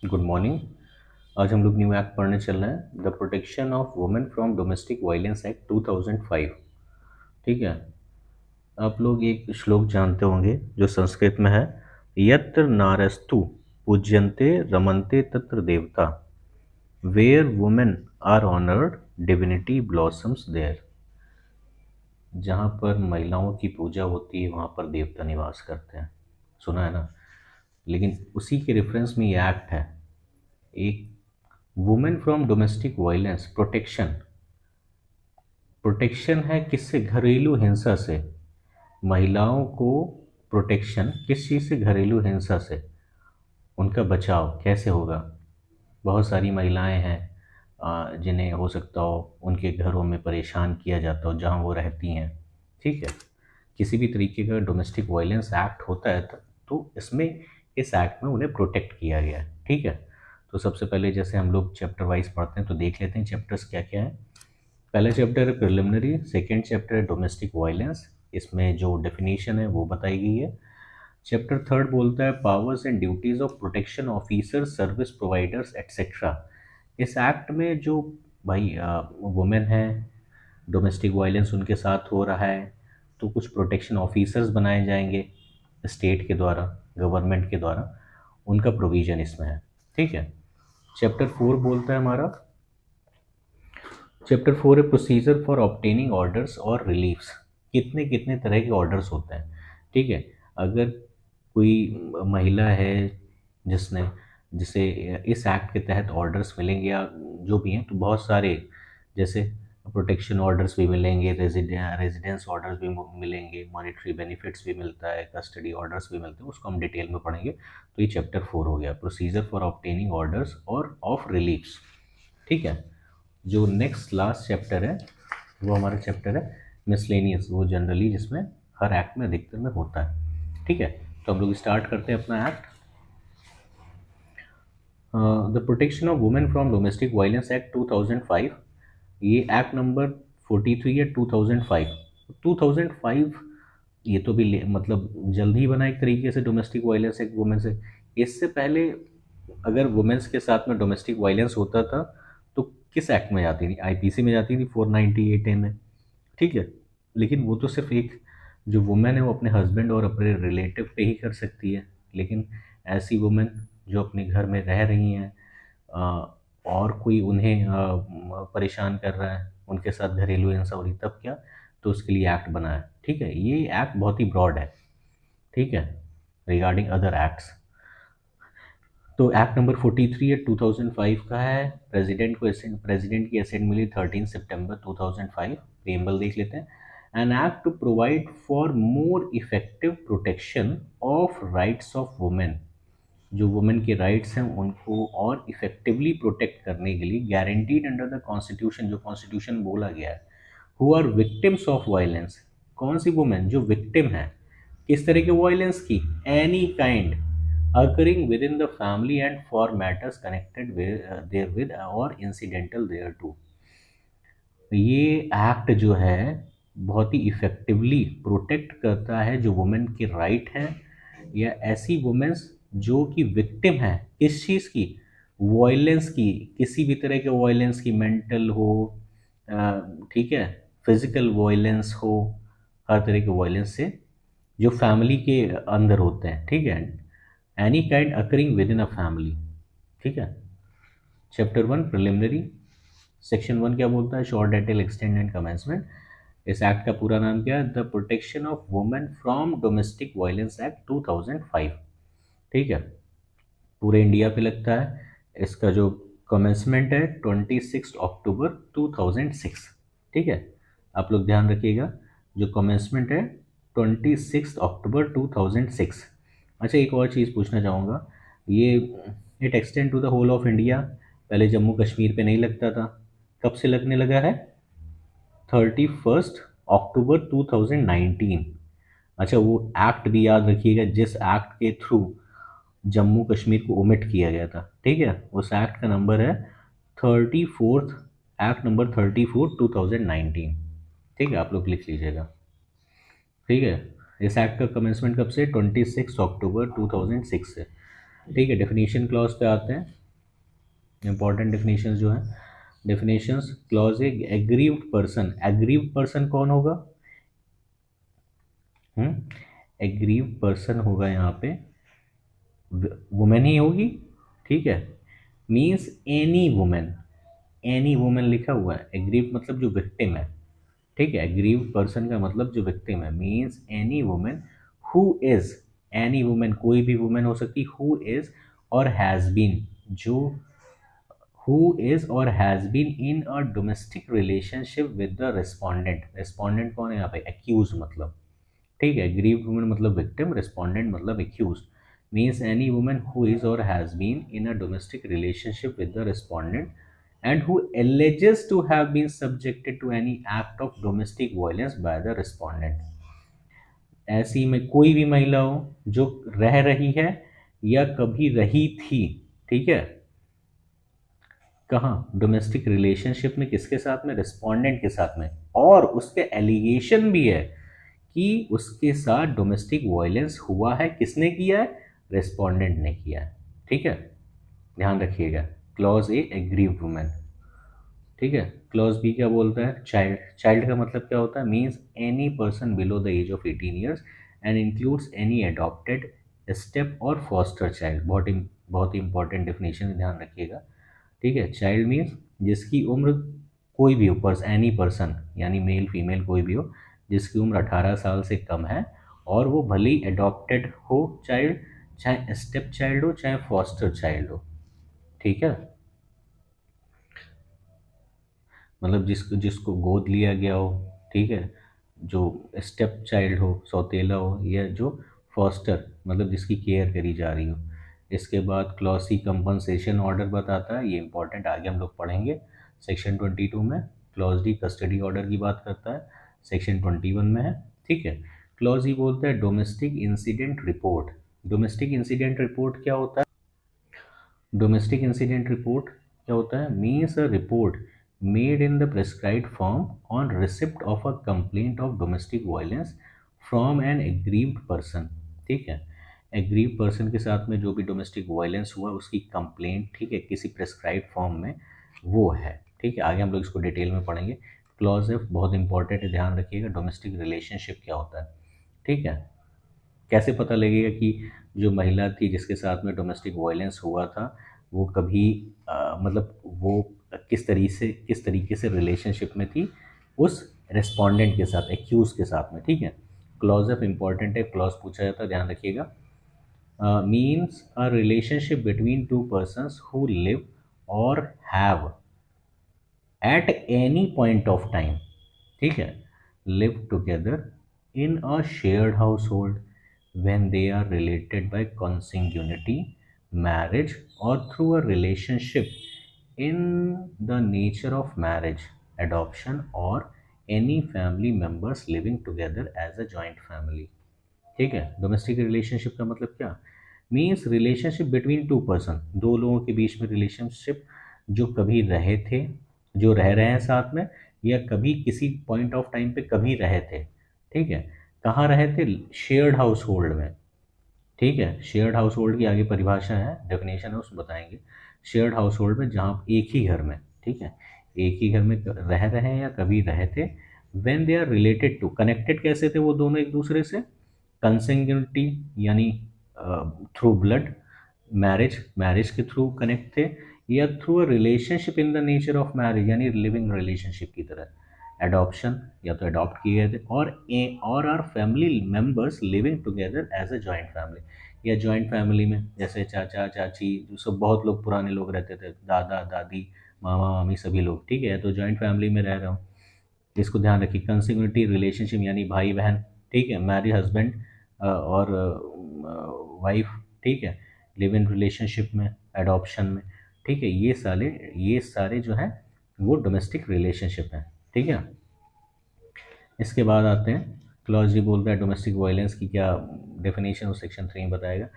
Good morning. आज हम लोग न्यू एक्ट पढ़ने चल रहे हैं, the protection of women from domestic violence act 2005। ठीक है। आप लोग एक श्लोक जानते होंगे जो संस्कृत में है, यत्र नारस्तु पूज्यन्ते रमन्ते तत्र देवता, where women are honoured divinity blossoms there. जहाँ पर महिलाओं की पूजा होती है वहाँ पर देवता निवास करते हैं। सुना है ना। लेकिन उसी के रेफरेंस में ये एक्ट है, एक women from domestic violence protection. Protection है किससे? घरेलू हिंसा से। महिलाओं को प्रोटेक्शन किस चीज़ से? घरेलू हिंसा से। उनका बचाव कैसे होगा? बहुत सारी महिलाएं हैं जिन्हें हो सकता हो उनके घरों में परेशान किया जाता हो जहां वो रहती हैं। ठीक है। किसी भी तरीके का डोमेस्टिक वायलेंस एक्ट होता है तो इसमें इस एक्ट में उन्हें प्रोटेक्ट किया गया है। ठीक है। तो सबसे पहले जैसे हम लोग चैप्टर वाइज पढ़ते हैं तो देख लेते हैं चैप्टर्स क्या क्या है। पहला चैप्टर है प्रिलिमिनरी, सेकेंड चैप्टर है डोमेस्टिक वायलेंस, इसमें जो डेफिनेशन है वो बताई गई है। चैप्टर थर्ड बोलता है powers and duties of protection officer, service providers etcetera. इस एक्ट में जो भाई वुमेन है, डोमेस्टिक वायलेंस उनके साथ हो रहा है तो कुछ प्रोटेक्शन ऑफिसर्स बनाए जाएंगे स्टेट के द्वारा, गवर्नमेंट के द्वारा। उनका प्रोविज़न इसमें है। ठीक है। चैप्टर फोर बोलता है हमारा, चैप्टर फोर है प्रोसीजर फॉर ऑब्टेनिंग ऑर्डर्स और रिलीफ्स। कितने कितने तरह के ऑर्डर्स होते हैं। ठीक है। अगर कोई महिला है जिसने जिसे इस एक्ट के तहत ऑर्डर्स मिलेंगे या जो भी हैं तो बहुत सारे, जैसे प्रोटेक्शन ऑर्डर्स भी मिलेंगे, रेजिडेंस ऑर्डर्स भी मिलेंगे, मॉनेटरी बेनिफिट्स भी मिलता है, कस्टडी ऑर्डर्स भी मिलते हैं, उसको हम डिटेल में पढ़ेंगे। तो ये चैप्टर फोर हो गया, प्रोसीजर फॉर ऑब्टेनिंग ऑर्डर्स और ऑफ रिलीफ्स। ठीक है। जो नेक्स्ट लास्ट चैप्टर है वो हमारा चैप्टर है मिसलेनियस, वो जनरली जिसमें हर एक्ट में अधिकतर में होता है। ठीक है। तो हम लोग स्टार्ट करते हैं अपना act. The protection of women from domestic violence act 2005। ये एक्ट नंबर 43 है 2005। 2005 ये तो भी मतलब जल्द ही बना एक तरीके से डोमेस्टिक वायलेंस एक्ट वुमेन से। इससे पहले अगर वुमेन्स के साथ में डोमेस्टिक वायलेंस होता था तो किस एक्ट में जाती थी? आईपीसी में जाती थी 498A में। ठीक है। लेकिन वो तो सिर्फ एक जो वुमेन है वो अपने हस्बैंड और अपने रिलेटिव पे ही कर सकती है। लेकिन ऐसी वुमेन जो अपने घर में रह रही हैं और कोई उन्हें परेशान कर रहा है, उनके साथ घरेलू हिंसा हो रही, तब क्या? तो उसके लिए एक्ट बना है। ठीक है। ये एक्ट बहुत ही ब्रॉड है। ठीक है। रिगार्डिंग अदर एक्ट्स, तो एक्ट नंबर 43 है 2005 का है। प्रेसिडेंट की असेंट मिली 13 सितंबर 2005। प्रीएम्बल देख लेते हैं। An act to provide for more effective protection of rights of women. जो वुमेन के राइट्स हैं उनको और इफेक्टिवली प्रोटेक्ट करने के लिए गारंटीड अंडर द कॉन्स्टिट्यूशन, जो कॉन्स्टिट्यूशन बोला गया है, who are victims of violence. कौन सी वुमेन? जो विक्टिम है किस तरह के वायलेंस की? Any kind occurring within the family and for matters connected with therewith or incidental thereto। ये एक्ट जो है बहुत ही इफेक्टिवली प्रोटेक्ट करता है जो वुमेन के राइट हैं या ऐसी वुमेन्स जो कि विक्टिम है किस चीज़ की? वायलेंस की। किसी भी तरह के वायलेंस की, मेंटल हो, ठीक है, फिजिकल वायलेंस हो, हर तरह के वायलेंस से जो फैमिली के अंदर होते हैं। ठीक है। Any kind occurring with in a family. ठीक है। Chapter one preliminary, section one क्या बोलता है? Short detail extend and commencement. इस एक्ट का पूरा नाम क्या है? The protection of women from domestic violence act 2005। ठीक है। पूरे इंडिया पे लगता है। इसका जो कमेंसमेंट है 26 अक्टूबर 2006। ठीक है। आप लोग ध्यान रखिएगा, जो कमेंसमेंट है 26 अक्टूबर 2006। अच्छा, एक और चीज़ पूछना चाहूँगा, ये it extend to the whole of India. पहले जम्मू कश्मीर पे नहीं लगता था, कब से लगने लगा है? 31 अक्टूबर 2019। अच्छा, वो एक्ट भी याद रखिएगा जिस एक्ट के थ्रू जम्मू कश्मीर को ओमिट किया गया था। ठीक है। उस एक्ट का नंबर है 34th, एक्ट नंबर 34 2019। ठीक है। आप लोग लिख लीजिएगा। ठीक है। इस एक्ट का कमेंसमेंट कब से? 26 अक्टूबर 2006 से। ठीक है, डेफिनेशन क्लॉज पे आते हैं। इंपॉर्टेंट डेफिनेशंस जो हैं, definitions clause A aggrieved person, aggrieved person कौन होगा? एग्रीव्ड पर्सन होगा यहाँ पे वुमेन ही होगी। ठीक है, means any women, any women लिखा हुआ है, एग्रीव्ड मतलब जो विक्टिम है। ठीक है, एग्रीव्ड पर्सन का मतलब जो विक्टिम है, means any women who is, any women कोई भी वुमेन हो सकती, हु इज और हैज़ बीन, जो हु इज और has been in a domestic relationship with the respondent. Respondent कौन है यहाँ पे? एक्यूज मतलब। ठीक है, ग्रीव्ड वुमन मतलब विक्टिम, रिस्पोंडेंट मतलब accuse. Means any woman who is और has been in a domestic relationship with the respondent and who alleges to have been subjected to any act of domestic violence by the respondent। ऐसी में कोई भी महिला हो जो रह रही है या कभी रही थी, ठीक है, कहाँ? डोमेस्टिक रिलेशनशिप में, किसके साथ में? रिस्पोंडेंट के साथ में, और उसके एलिगेशन भी है कि उसके साथ डोमेस्टिक वायलेंस हुआ है। किसने किया है? रिस्पोंडेंट ने किया है। ठीक है, ध्यान रखिएगा। Clause A aggrieved women. ठीक है, क्लॉज बी क्या बोलता है? चाइल्ड। चाइल्ड का मतलब क्या होता है? Means any person below the age of 18 years and includes any adopted step or foster child. बहुत ही इंपॉर्टेंट डेफिनेशन है, ध्यान रखिएगा। ठीक है, चाइल्ड मीन्स जिसकी उम्र कोई भी हो, एनी पर्सन यानी मेल फीमेल कोई भी हो जिसकी उम्र 18 साल से कम है, और वो भले ही एडॉप्टेड हो चाइल्ड, चाहे स्टेप चाइल्ड हो, चाहे फॉस्टर चाइल्ड हो। ठीक है, मतलब जिसको जिसको गोद लिया गया हो। ठीक है, जो स्टेप चाइल्ड हो, सौतेला हो, या जो फॉस्टर मतलब जिसकी केयर करी जा रही हो। इसके बाद क्लॉज सी कंपनसेशन ऑर्डर बताता है, ये इंपॉर्टेंट, आगे हम लोग पढ़ेंगे सेक्शन 22 में। क्लॉज डी कस्टडी ऑर्डर की बात करता है, सेक्शन 21 में है। ठीक है, क्लॉज ई बोलता है domestic incident report. Domestic incident report क्या होता है? डोमेस्टिक इंसिडेंट रिपोर्ट क्या होता है? Means a report made in the prescribed form on receipt of a complaint of domestic violence from an aggrieved person. ठीक है, एग्रीव्ड पर्सन के साथ में जो भी डोमेस्टिक वायलेंस हुआ उसकी कंप्लेंट, ठीक है, किसी प्रेस्क्राइब्ड फॉर्म में वो है। ठीक है, आगे हम लोग इसको डिटेल में पढ़ेंगे। क्लॉज एफ बहुत इंपॉर्टेंट है, ध्यान रखिएगा। डोमेस्टिक रिलेशनशिप क्या होता है? ठीक है, कैसे पता लगेगा कि जो महिला थी जिसके साथ में डोमेस्टिक वायलेंस हुआ था वो कभी मतलब वो किस तरीके से रिलेशनशिप में थी उस रिस्पोंडेंट के साथ, एक्यूज के साथ में। ठीक है, क्लॉज ऑफ इंपॉर्टेंट है, क्लॉज पूछा जाता है, ध्यान रखिएगा। Means a relationship between two persons who live और have at any point of time, ठीक है, live together in a shared household when they are related by consanguinity, marriage, or through a relationship in the nature of marriage, adoption, or any family members living together as a joint family। ठीक है, domestic relationship का मतलब क्या? Means relationship between to person, दो लोगों के बीच में relationship जो कभी रहे थे, जो रह रहे हैं साथ में, या कभी किसी पॉइंट ऑफ टाइम पे कभी रहे थे। ठीक है, कहाँ रहे थे? शेयर्ड हाउस होल्ड में। ठीक है, शेयर्ड हाउस होल्ड की आगे परिभाषा है, डेफिनेशन है, उसमें बताएंगे। शेयर्ड हाउस होल्ड में जहाँ आप एक ही घर में, ठीक है, एक ही घर में रह रहे हैं या कभी रहे थे। When they are related to, connected कैसे थे वो दोनों एक दूसरे से? कंसेंग्युनिटी यानी थ्रू ब्लड, मैरिज, मैरिज के थ्रू कनेक्ट थे, या through a relationship in the nature of marriage यानी लिविंग रिलेशनशिप की तरह। एडॉप्शन, या तो अडॉप्ट किए गए थे, और are family members living together as a joint family, या जॉइंट फैमिली में जैसे चाचा चाची, जो सब बहुत लोग पुराने लोग रहते थे, दादा दादी, मामा मामी, सभी लोग। ठीक है, तो जॉइंट फैमिली में रह रहा हूँ, इसको ध्यान रखिए। कंसिक्यूटिव रिलेशनशिप यानी भाई बहन, ठीक है, मैरिड हस्बैंड और वाइफ, ठीक है, लिव इन रिलेशनशिप में, एडॉप्शन में। ठीक है, ये सारे जो हैं वो डोमेस्टिक रिलेशनशिप हैं। ठीक है, इसके बाद आते हैं, क्लॉज जी बोलता है डोमेस्टिक वायलेंस की क्या डेफिनेशन, वो सेक्शन 3 में बताएगा।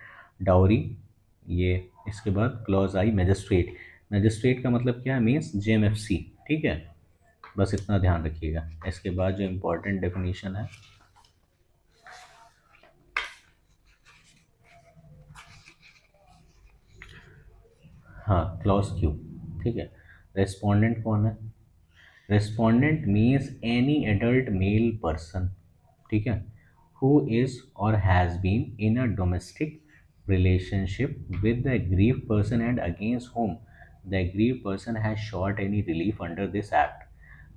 डाउरी, ये इसके बाद क्लॉज आई मैजिस्ट्रेट। मैजिस्ट्रेट का मतलब क्या है? Means JMFC. ठीक है, बस इतना ध्यान रखिएगा। इसके बाद जो इम्पोर्टेंट डेफिनेशन है, हाँ, क्लॉज क्यू। ठीक है, रेस्पोंडेंट कौन है? Respondent means any adult male person, ठीक है, who is or has been in a domestic relationship with the aggrieved person and against whom the aggrieved person has sought any relief under this act।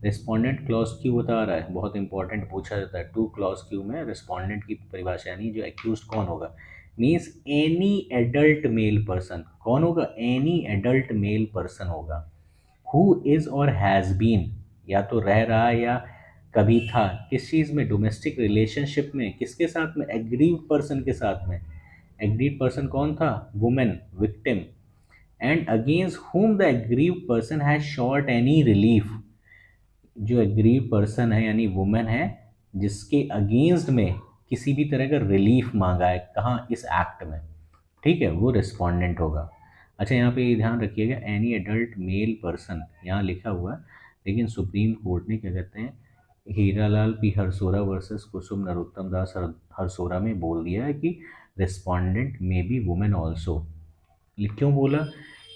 Respondent clause Q बता रहा है, बहुत important पूछा जाता है। Two clause Q में respondent की परिभाषा यानी जो एक्यूज कौन होगा, means any adult male person. कौन होगा? एनी एडल्ट मेल पर्सन होगा। हु इज और हैज़ बीन, या तो रह रहा है या कभी था, किस चीज़ में? डोमेस्टिक रिलेशनशिप में। किसके साथ में? एग्रीव्ड पर्सन के साथ में। एग्रीव्ड पर्सन कौन था? Women, victim. And against whom the aggrieved person has sought any relief। जो एग्रीव पर्सन है यानी वुमेन है, जिसके अगेंस्ट में किसी भी तरह का रिलीफ मांगा है, कहाँ? इस एक्ट में। ठीक है, वो रिस्पोंडेंट होगा। अच्छा, यहाँ पे ध्यान रखिएगा, एनी एडल्ट मेल पर्सन यहाँ लिखा हुआ है, लेकिन सुप्रीम कोर्ट ने क्या कहते हैं, हीरालाल पी हरसोरा वर्सेस कुसुम नरोत्तम दास हरसोरा में बोल दिया है कि respondent may be women also. क्यों बोला?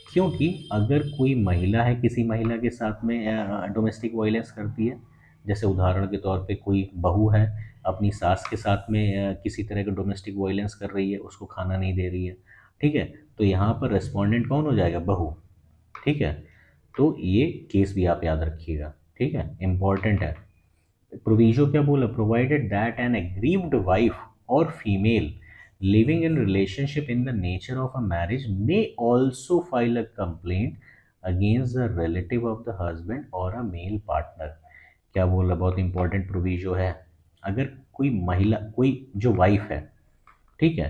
क्योंकि अगर कोई महिला है, किसी महिला के साथ में डोमेस्टिक वायलेंस करती है, जैसे उदाहरण के तौर पे कोई बहू है अपनी सास के साथ में किसी तरह का डोमेस्टिक वायलेंस कर रही है, उसको खाना नहीं दे रही है, ठीक है, तो यहाँ पर रेस्पोंडेंट कौन हो जाएगा? बहू। ठीक है, तो ये केस भी आप याद रखिएगा। ठीक है, इम्पॉर्टेंट है। प्रोविजो क्या बोला? Provided that an aggrieved wife or female living in relationship in the nature of a marriage may also file a complaint against the relative of the husband or a male partner। क्या बोल रहा? बहुत important proviso है। अगर कोई महिला, कोई जो वाइफ है, ठीक है,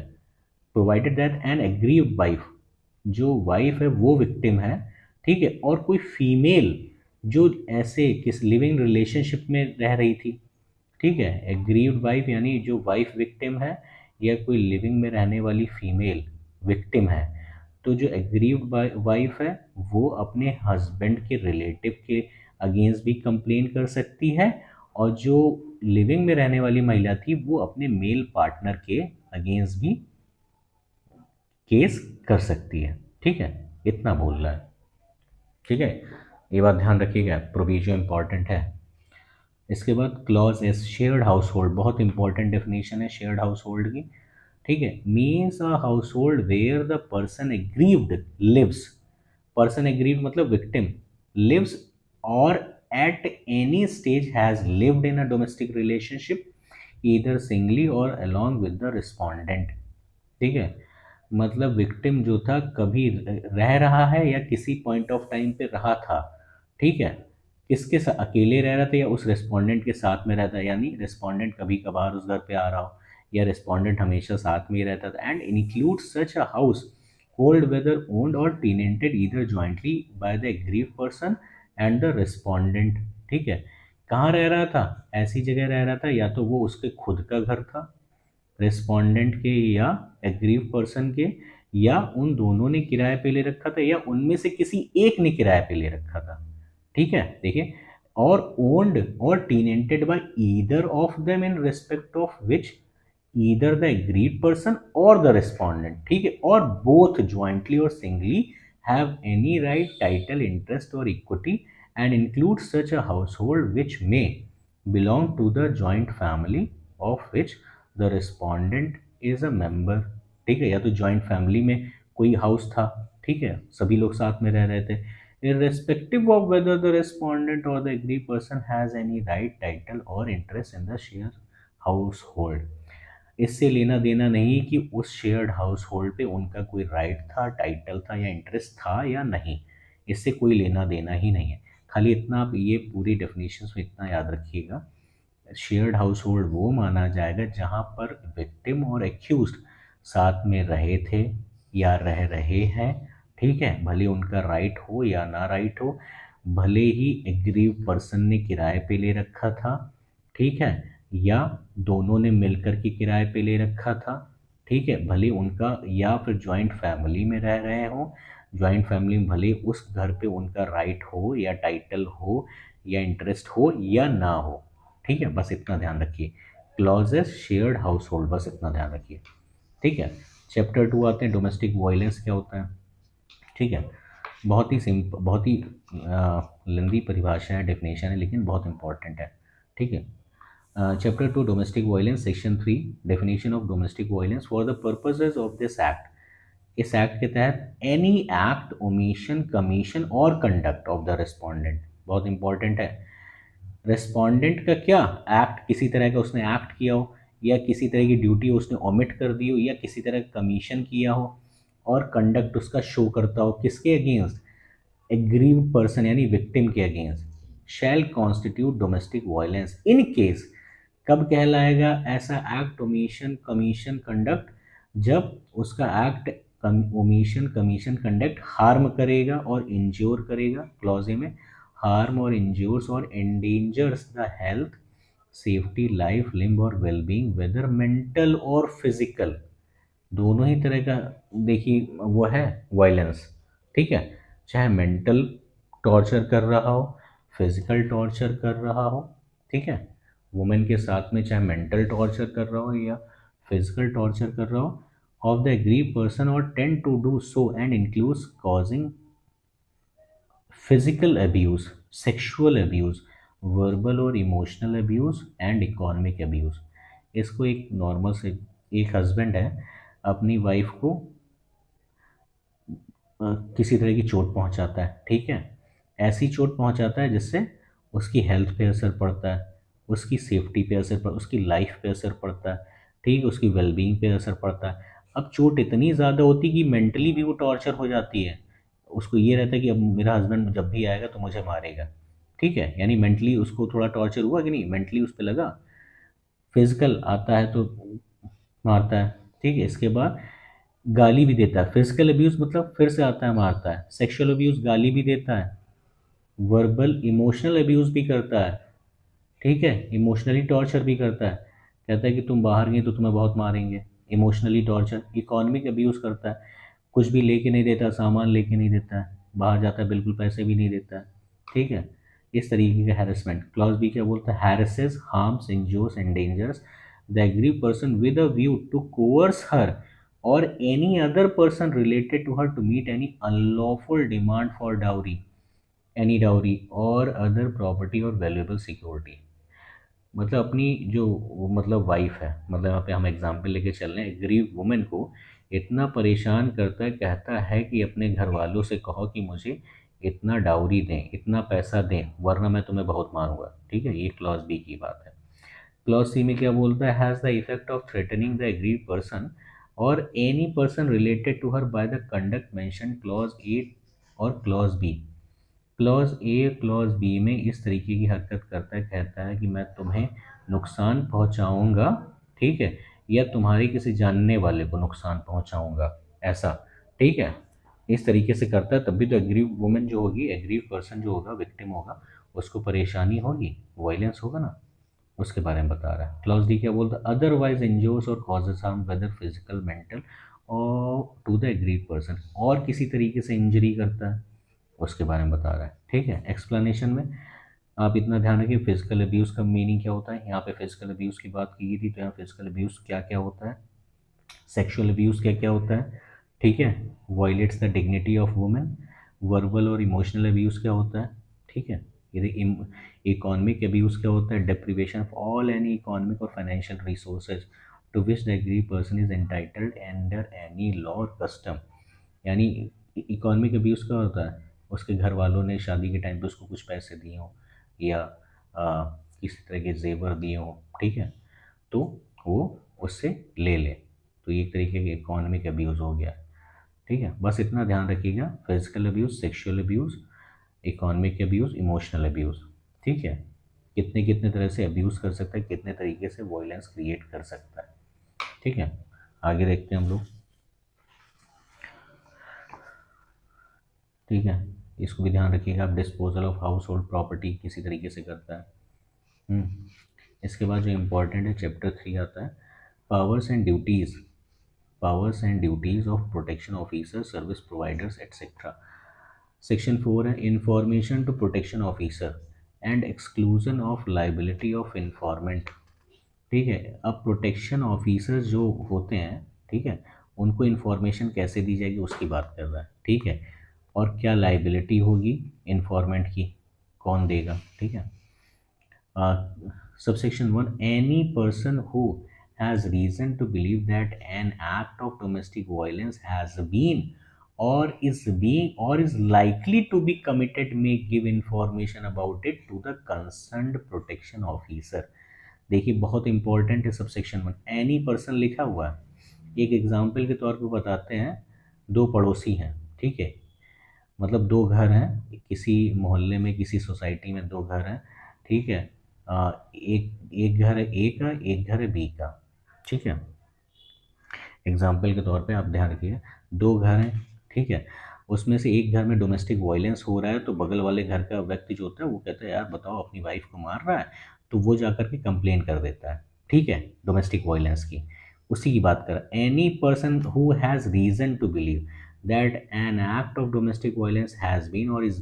provided that an aggrieved wife, जो वाइफ है वो विक्टिम है, ठीक है, और कोई फीमेल जो ऐसे किस लिविंग रिलेशनशिप में रह रही थी, ठीक है, एग्रीव्ड वाइफ यानी जो वाइफ विक्टिम है या कोई लिविंग में रहने वाली फीमेल विक्टिम है, तो जो एग्रीव्ड वाइफ है वो अपने हस्बैंड के रिलेटिव के अगेंस्ट भी कंप्लेन कर सकती है, और जो लिविंग में रहने वाली महिला थी वो अपने मेल पार्टनर के अगेंस्ट भी केस कर सकती है। ठीक है, इतना बोल रहा है। ठीक है, ये बात ध्यान रखिएगा, प्रोविजन इंपॉर्टेंट है। इसके बाद clause S, shared household, बहुत इंपॉर्टेंट डेफिनेशन है शेयर्ड हाउस होल्ड की। ठीक है, means a household where the person aggrieved lives, person aggrieved मतलब victim, lives or at any stage has lived in a domestic relationship either singly or along with the respondent. ठीक है, मतलब victim जो था कभी रह रहा है या किसी पॉइंट ऑफ टाइम पे रहा था, ठीक है, किसके साथ? अकेले रह रहा था या उस रेस्पोंडेंट के साथ में रहता है, यानी रेस्पोंडेंट कभी कभार उस घर पे आ रहा हो या रेस्पोंडेंट हमेशा साथ में ही रहता था। And include such a household whether owned और tenanted either jointly by the aggrieve person and the respondent. ठीक है, कहाँ रह रहा था? ऐसी जगह रह रहा था या तो वो उसके खुद का घर था, रेस्पोंडेंट के या एग्रीव पर्सन के, या उन दोनों ने किराए पे ले रखा था, या उनमें से किसी एक ने किराए पे ले रखा था। ठीक है, देखिए, और ओन्ड और tenanted by either of them in respect of which either the agreed person और द रेस्पोंडेंट। ठीक है, और बोथ ज्वाइंटली और singly have any right, title, interest और equity and include such a household which may belong to the joint family of which the respondent is a member. ठीक है, या तो joint family में कोई house था, ठीक है, सभी लोग साथ में रह रहे थे, irrespective of whether the respondent or the aggrieved person has any right, title or interest in the shared household। इससे लेना देना नहीं कि उस शेयर्ड हाउस होल्ड पे उनका कोई राइट था, टाइटल था या इंटरेस्ट था या नहीं, इससे कोई लेना देना ही नहीं है। खाली इतना आप ये पूरी डेफिनेशंस में इतना याद रखिएगा, शेयर्ड हाउस होल्ड वो माना जाएगा जहाँ पर विक्टिम और एक्यूज्ड साथ में रहे थे या रह रहे हैं। ठीक है, भले उनका राइट हो या ना राइट हो, भले ही एग्रीव पर्सन ने किराए पे ले रखा था, ठीक है, या दोनों ने मिलकर के किराए पे ले रखा था, ठीक है, भले उनका, या फिर जॉइंट फैमिली में रह रहे हों, जॉइंट फैमिली में भले उस घर पे उनका राइट हो या टाइटल हो या इंटरेस्ट हो या ना हो। ठीक है, बस इतना ध्यान रखिए। क्लॉजेस शेयर्ड हाउस होल्ड, बस इतना ध्यान रखिए। ठीक है, चैप्टर 2 आते हैं, डोमेस्टिक वायलेंस क्या होता है। ठीक है, बहुत ही लंबी परिभाषा है, डेफिनेशन है, लेकिन बहुत इंपॉर्टेंट है। ठीक है। Chapter 2 domestic violence, section 3 definition of domestic violence for the purposes of this act. इस एक्ट के तहत एनी एक्ट, ओमिशन, कमीशन और कंडक्ट ऑफ द रिस्पोंडेंट, बहुत इंपॉर्टेंट है। रिस्पोंडेंट का क्या एक्ट, किसी तरह का उसने एक्ट किया हो, या किसी तरह की ड्यूटी उसने ओमिट कर दी हो, या किसी तरह का कमीशन किया हो, और कंडक्ट उसका शो करता हो किसके अगेंस्ट, एग्रीव्ड पर्सन यानी विक्टिम के against, shall constitute domestic violence in case. कब कहलाएगा ऐसा एक्ट, ओमिशन, कमीशन, कंडक्ट, जब उसका act, omission, commission, conduct harm करेगा और इंज्योर करेगा, क्लॉज ए में, हार्म और इंज्योर्स और endangers the health, safety, life, limb और वेलबींग, वेदर मेंटल और फिजिकल, दोनों ही तरह का देखिए वो है वायलेंस। ठीक है, चाहे मेंटल टॉर्चर कर रहा हो, फिजिकल टॉर्चर कर रहा हो, ठीक है, वुमेन के साथ में चाहे मेंटल टॉर्चर कर रहा हो या फिजिकल टॉर्चर कर रहा हो ऑफ द एग्रीव पर्सन, और tend to do so and includes causing physical abuse, sexual abuse, verbal और emotional abuse and economic abuse. इसको एक नॉर्मल से, एक हस्बैंड है अपनी वाइफ को किसी तरह की चोट पहुंचाता है, ठीक है, ऐसी चोट पहुंचाता है जिससे उसकी हेल्थ पे असर पड़ता है, उसकी सेफ्टी पे असर पड़ता है, उसकी लाइफ पे असर पड़ता है, ठीक, उसकी वेलबींग पे असर पड़ता है। अब चोट इतनी ज़्यादा होती है कि मेंटली भी वो टॉर्चर हो जाती है, उसको ये रहता है कि अब मेरा हस्बैंड जब भी आएगा तो मुझे मारेगा। ठीक है, यानी मेंटली उसको थोड़ा टॉर्चर हुआ कि नहीं, मेंटली उस पर लगा। फिजिकल आता है तो मारता है, ठीक है, इसके बाद गाली भी देता है। फिजिकल अब्यूज़ मतलब फिर से आता है मारता है, सेक्सुअल अब्यूज़ गाली भी देता है, वर्बल इमोशनल अब्यूज़ भी करता है, ठीक है, इमोशनली टॉर्चर भी करता है, कहता है कि तुम बाहर गए तो तुम्हें बहुत मारेंगे, इमोशनली टॉर्चर। इकोनॉमिक अब्यूज़ करता है, कुछ भी लेके नहीं देता, सामान लेके नहीं देता है, बाहर जाता है बिल्कुल पैसे भी नहीं देता है, ठीक है, इस तरीके का हैरेसमेंट। क्लॉज बी क्या बोलता है, harasses, harms, injures, endangers the aggrieve person with a view to coerce her और any other person related to her to meet any unlawful demand for dowry, any dowry और other property और valuable security. मतलब अपनी जो मतलब wife है, मतलब यहाँ पे हम एग्जाम्पल लेके चल रहे हैं, गरीब वुमेन को इतना परेशान करता है, कहता है कि अपने घर वालों से कहो कि मुझे इतना डाउरी दें, इतना पैसा दें, वरना मैं तुम्हें बहुत मारूंगा। ठीक है, ये क्लॉज बी की बात है। क्लॉज सी में क्या बोलता है, has the effect of threatening the agreed person और any person related to her by the conduct mention clause A और clause B. Clause A clause B में इस तरीके की हरकत करता है, कहता है कि मैं तुम्हें नुकसान पहुंचाऊंगा, ठीक है, या तुम्हारे किसी जानने वाले को नुकसान पहुंचाऊंगा, ऐसा, ठीक है, इस तरीके से करता है। तब भी तो एग्रीव वुमेन जो होगी, एग्रीव पर्सन जो होगा, विक्टिम होगा, उसको परेशानी होगी, वायलेंस होगा ना, उसके बारे में बता रहा है। क्लॉज डी क्या बोलता है, otherwise injures or causes harm whether physical mental or to the aggrieve person, और किसी तरीके से इंजरी करता है, उसके बारे में बता रहा है। ठीक है, एक्सप्लेनेशन में आप इतना ध्यान रखिए, फिजिकल अब्यूज़ का मीनिंग क्या होता है। यहाँ पे फिजिकल अब्यूज़ की बात की थी, तो यहाँ फिजिकल अब्यूज़ क्या क्या होता है, सेक्सुअल अब्यूज़ क्या क्या होता है, ठीक है, violets the dignity of women, verbal और इमोशनल अब्यूज़ क्या होता है, ठीक है, यदि इकोनॉमिक अब्यूज़ क्या होता है, deprivation of all any economic और financial resources to which the agreed person is entitled under any law और कस्टम। यानी इकोनॉमिक अब्यूज़ क्या होता है, उसके घर वालों ने शादी के टाइम पे उसको कुछ पैसे दिए हों, या किसी तरह के जेवर दिए हों, ठीक है, तो वो उससे ले ले, तो ये एक तरीके का इकोनॉमिक अब्यूज़ हो गया। ठीक है, बस इतना ध्यान रखिएगा, physical abuse, sexual abuse, economic abuse, emotional abuse. ठीक है, कितने कितने तरह से अब्यूज़ कर सकता है, कितने तरीके से वायलेंस क्रिएट कर सकता है। ठीक है, आगे देखते हैं हम लोग। ठीक है, इसको भी ध्यान रखिएगा आप, disposal of house hold property किसी तरीके से करता है। इसके बाद जो इम्पोर्टेंट है, चैप्टर 3 आता है, powers and duties, powers and duties of protection officer, service providers etcetera. Section 4 है, information to protection officer and exclusion of liability of informant. ठीक है, अब प्रोटेक्शन ऑफिसर्स जो होते हैं, ठीक है, उनको इन्फॉर्मेशन कैसे दी जाएगी उसकी बात कर रहा है। ठीक है, और क्या लाइबिलिटी होगी इन्फॉर्मेंट की, कौन देगा, ठीक है। Subsection 1, any person who has reason to believe that an act of domestic violence has been or is likely to be committed may give information about it to the concerned protection officer। देखिए बहुत important है subsection 1, any person लिखा हुआ है। एक example के तौर पे बताते हैं, दो पड़ोसी हैं, ठीक है, मतलब दो घर हैं किसी मोहल्ले में, किसी सोसाइटी में दो घर हैं, ठीक है। एक एक घर है ए का, एक घर है बी का, ठीक है। एग्जाम्पल के तौर पे आप ध्यान रखिए, दो घर हैं, ठीक है। उसमें से एक घर में डोमेस्टिक वायलेंस हो रहा है, तो बगल वाले घर का व्यक्ति जो होता है वो कहता है यार बताओ अपनी वाइफ को मार रहा है, तो वो जाकर के कंप्लेन कर देता है, ठीक है, डोमेस्टिक वायलेंस की। उसी की बात कर, any person who has reason to believe that an act of domestic violence has been or is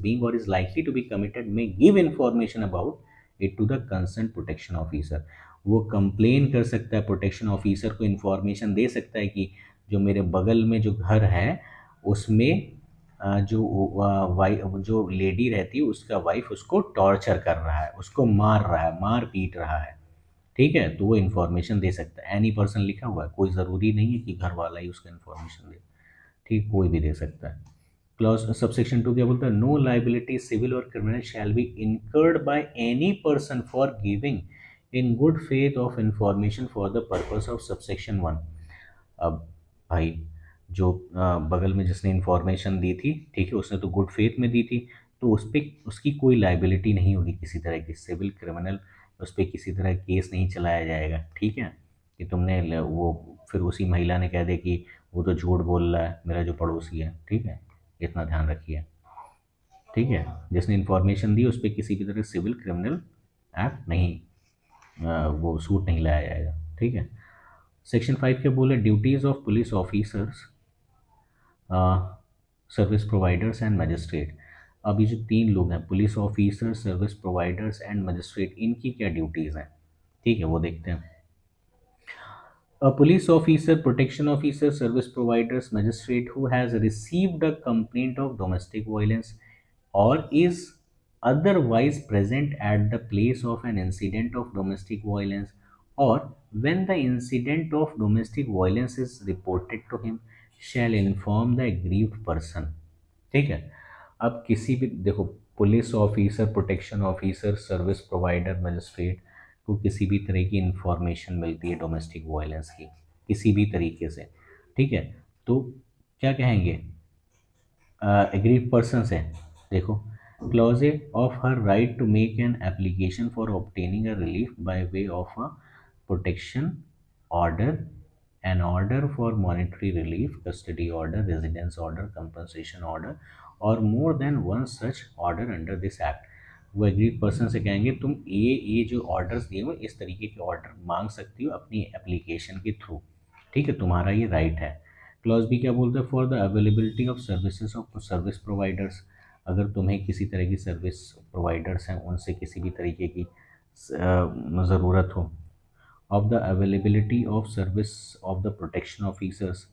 likely to be committed may give information about it to the concerned protection officer। वो complain कर सकता है, protection officer को information दे सकता है कि जो मेरे बगल में जो घर है उसमें जो लेडी रहती है उसका वाइफ उसको टॉर्चर कर रहा है, उसको मार रहा है, मार पीट रहा है, ठीक है, तो वो इन्फॉर्मेशन दे सकता है। एनी पर्सन लिखा हुआ है, कोई ज़रूरी नहीं है कि घर वाला ही उसका इन्फॉर्मेशन दे, ठीक, कोई भी दे सकता है। क्लॉज सबसेक्शन 2 क्या बोलता है, नो लाइबिलिटी सिविल और criminal shall be incurred by any person for giving in good faith of information for the purpose of subsection 1। अब भाई जो बगल में जिसने इन्फॉर्मेशन दी थी, ठीक है, उसने तो गुड फेथ में दी थी, तो उस पर उसकी कोई लाइबिलिटी नहीं होगी किसी तरह की, सिविल क्रिमिनल उस पर किसी तरह केस नहीं चलाया जाएगा, ठीक है। कि तुमने वो फिर उसी महिला ने कह दे कि वो तो झूठ बोल रहा है मेरा जो पड़ोसी है, ठीक है, इतना ध्यान रखिए, ठीक है। जिसने इन्फॉर्मेशन दी उस पर किसी भी तरह सिविल क्रिमिनल एक्ट नहीं, वो सूट नहीं लाया जाएगा, ठीक है। सेक्शन 5 के बोले, duties of police officers, service providers and magistrate. अब ये जो तीन लोग हैं, police officer, service providers and magistrate, इनकी क्या ड्यूटीज़ हैं, ठीक है, वो देखते हैं। A police officer, protection officer, service providers, magistrate who has received a complaint of domestic violence or is otherwise present at the place of an incident of domestic violence, or when the incident of domestic violence is reported to him, shall inform the aggrieved person। ठीक है। अब किसी भी देखो, police officer, protection officer, service provider, magistrate को किसी भी तरह की इंफॉर्मेशन मिलती है डोमेस्टिक वायलेंस की किसी भी तरीके से, ठीक है, तो क्या कहेंगे, एग्रीव पर्सन है। देखो, clause of her right to make an application for obtaining a relief by way of a protection order, an order for monetary relief, custody order, residence order, compensation order, or more than one such order under this act। वो agreed person से कहेंगे तुम ये जो orders दिए हुए इस तरीके के ऑर्डर मांग सकती हो अपनी एप्लीकेशन के थ्रू, ठीक है, तुम्हारा ये राइट है। क्लॉज बी क्या बोलते हैं, for the availability of services of service providers, अगर तुम्हें किसी तरह की सर्विस प्रोवाइडर्स हैं उनसे किसी भी तरीके की ज़रूरत हो, of the availability of service of the protection officers,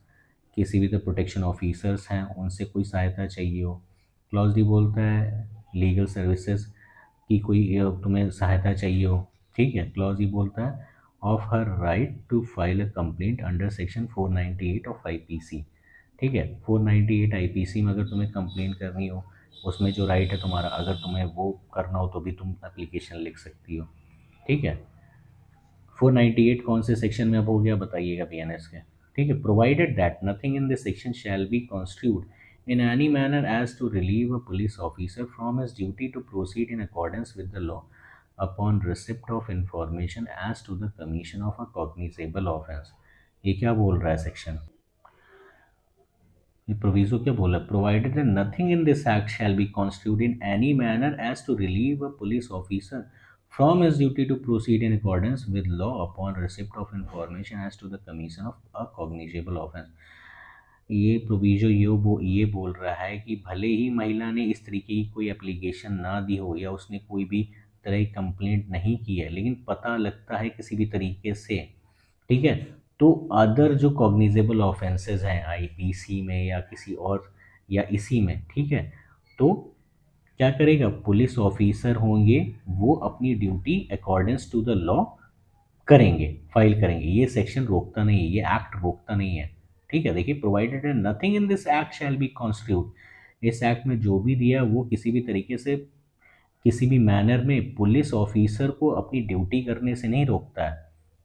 किसी भी तो प्रोटेक्शन ऑफिसर्स हैं उनसे कोई सहायता चाहिए हो। क्लॉज डी बोलता है लीगल सर्विसेज की कोई तुम्हें सहायता चाहिए हो, ठीक है। क्लॉज ई बोलता है of her right to file a complaint under section 498 of IPC, ठीक है। 498 आईपीसी में अगर तुम्हें कंप्लेंट करनी हो, उसमें जो राइट है तुम्हारा, अगर तुम्हें वो करना हो तो भी तुम एप्लीकेशन लिख सकती हो, ठीक है। 498 कौन से सेक्शन में अब हो गया बताइएगा बीएनएस के, ठीक है। Provided that nothing in this section shall be constitute in any manner as to relieve a police officer from his duty to proceed in accordance with the law upon receipt of information as to the commission of a cognizable offense। ये क्या बोल रहा है section, ये proviso क्या बोला, provided that nothing in this act shall be constitute in any manner as to relieve a police officer from his duty to proceed in accordance with law upon receipt of information as to the commission of a cognizable offense। ये proviso ये बोल रहा है कि भले ही महिला ने इस तरीके की कोई एप्लीकेशन ना दी हो या उसने कोई भी तरह की कंप्लेंट नहीं की है, लेकिन पता लगता है किसी भी तरीके से, ठीक है, तो अदर जो कॉग्निजेबल ऑफेंसेस हैं आईपीसी में या किसी और या इसी में, ठीक है, तो क्या करेगा, पुलिस ऑफिसर होंगे वो अपनी duty accordance to the law करेंगे, फाइल करेंगे। ये सेक्शन रोकता नहीं है, ये एक्ट रोकता नहीं है, ठीक है। देखिए, provided nothing in this act shall be constitute, इस एक्ट में जो भी दिया वो किसी भी तरीके से, किसी भी मैनर में पुलिस ऑफिसर को अपनी ड्यूटी करने से नहीं रोकता है,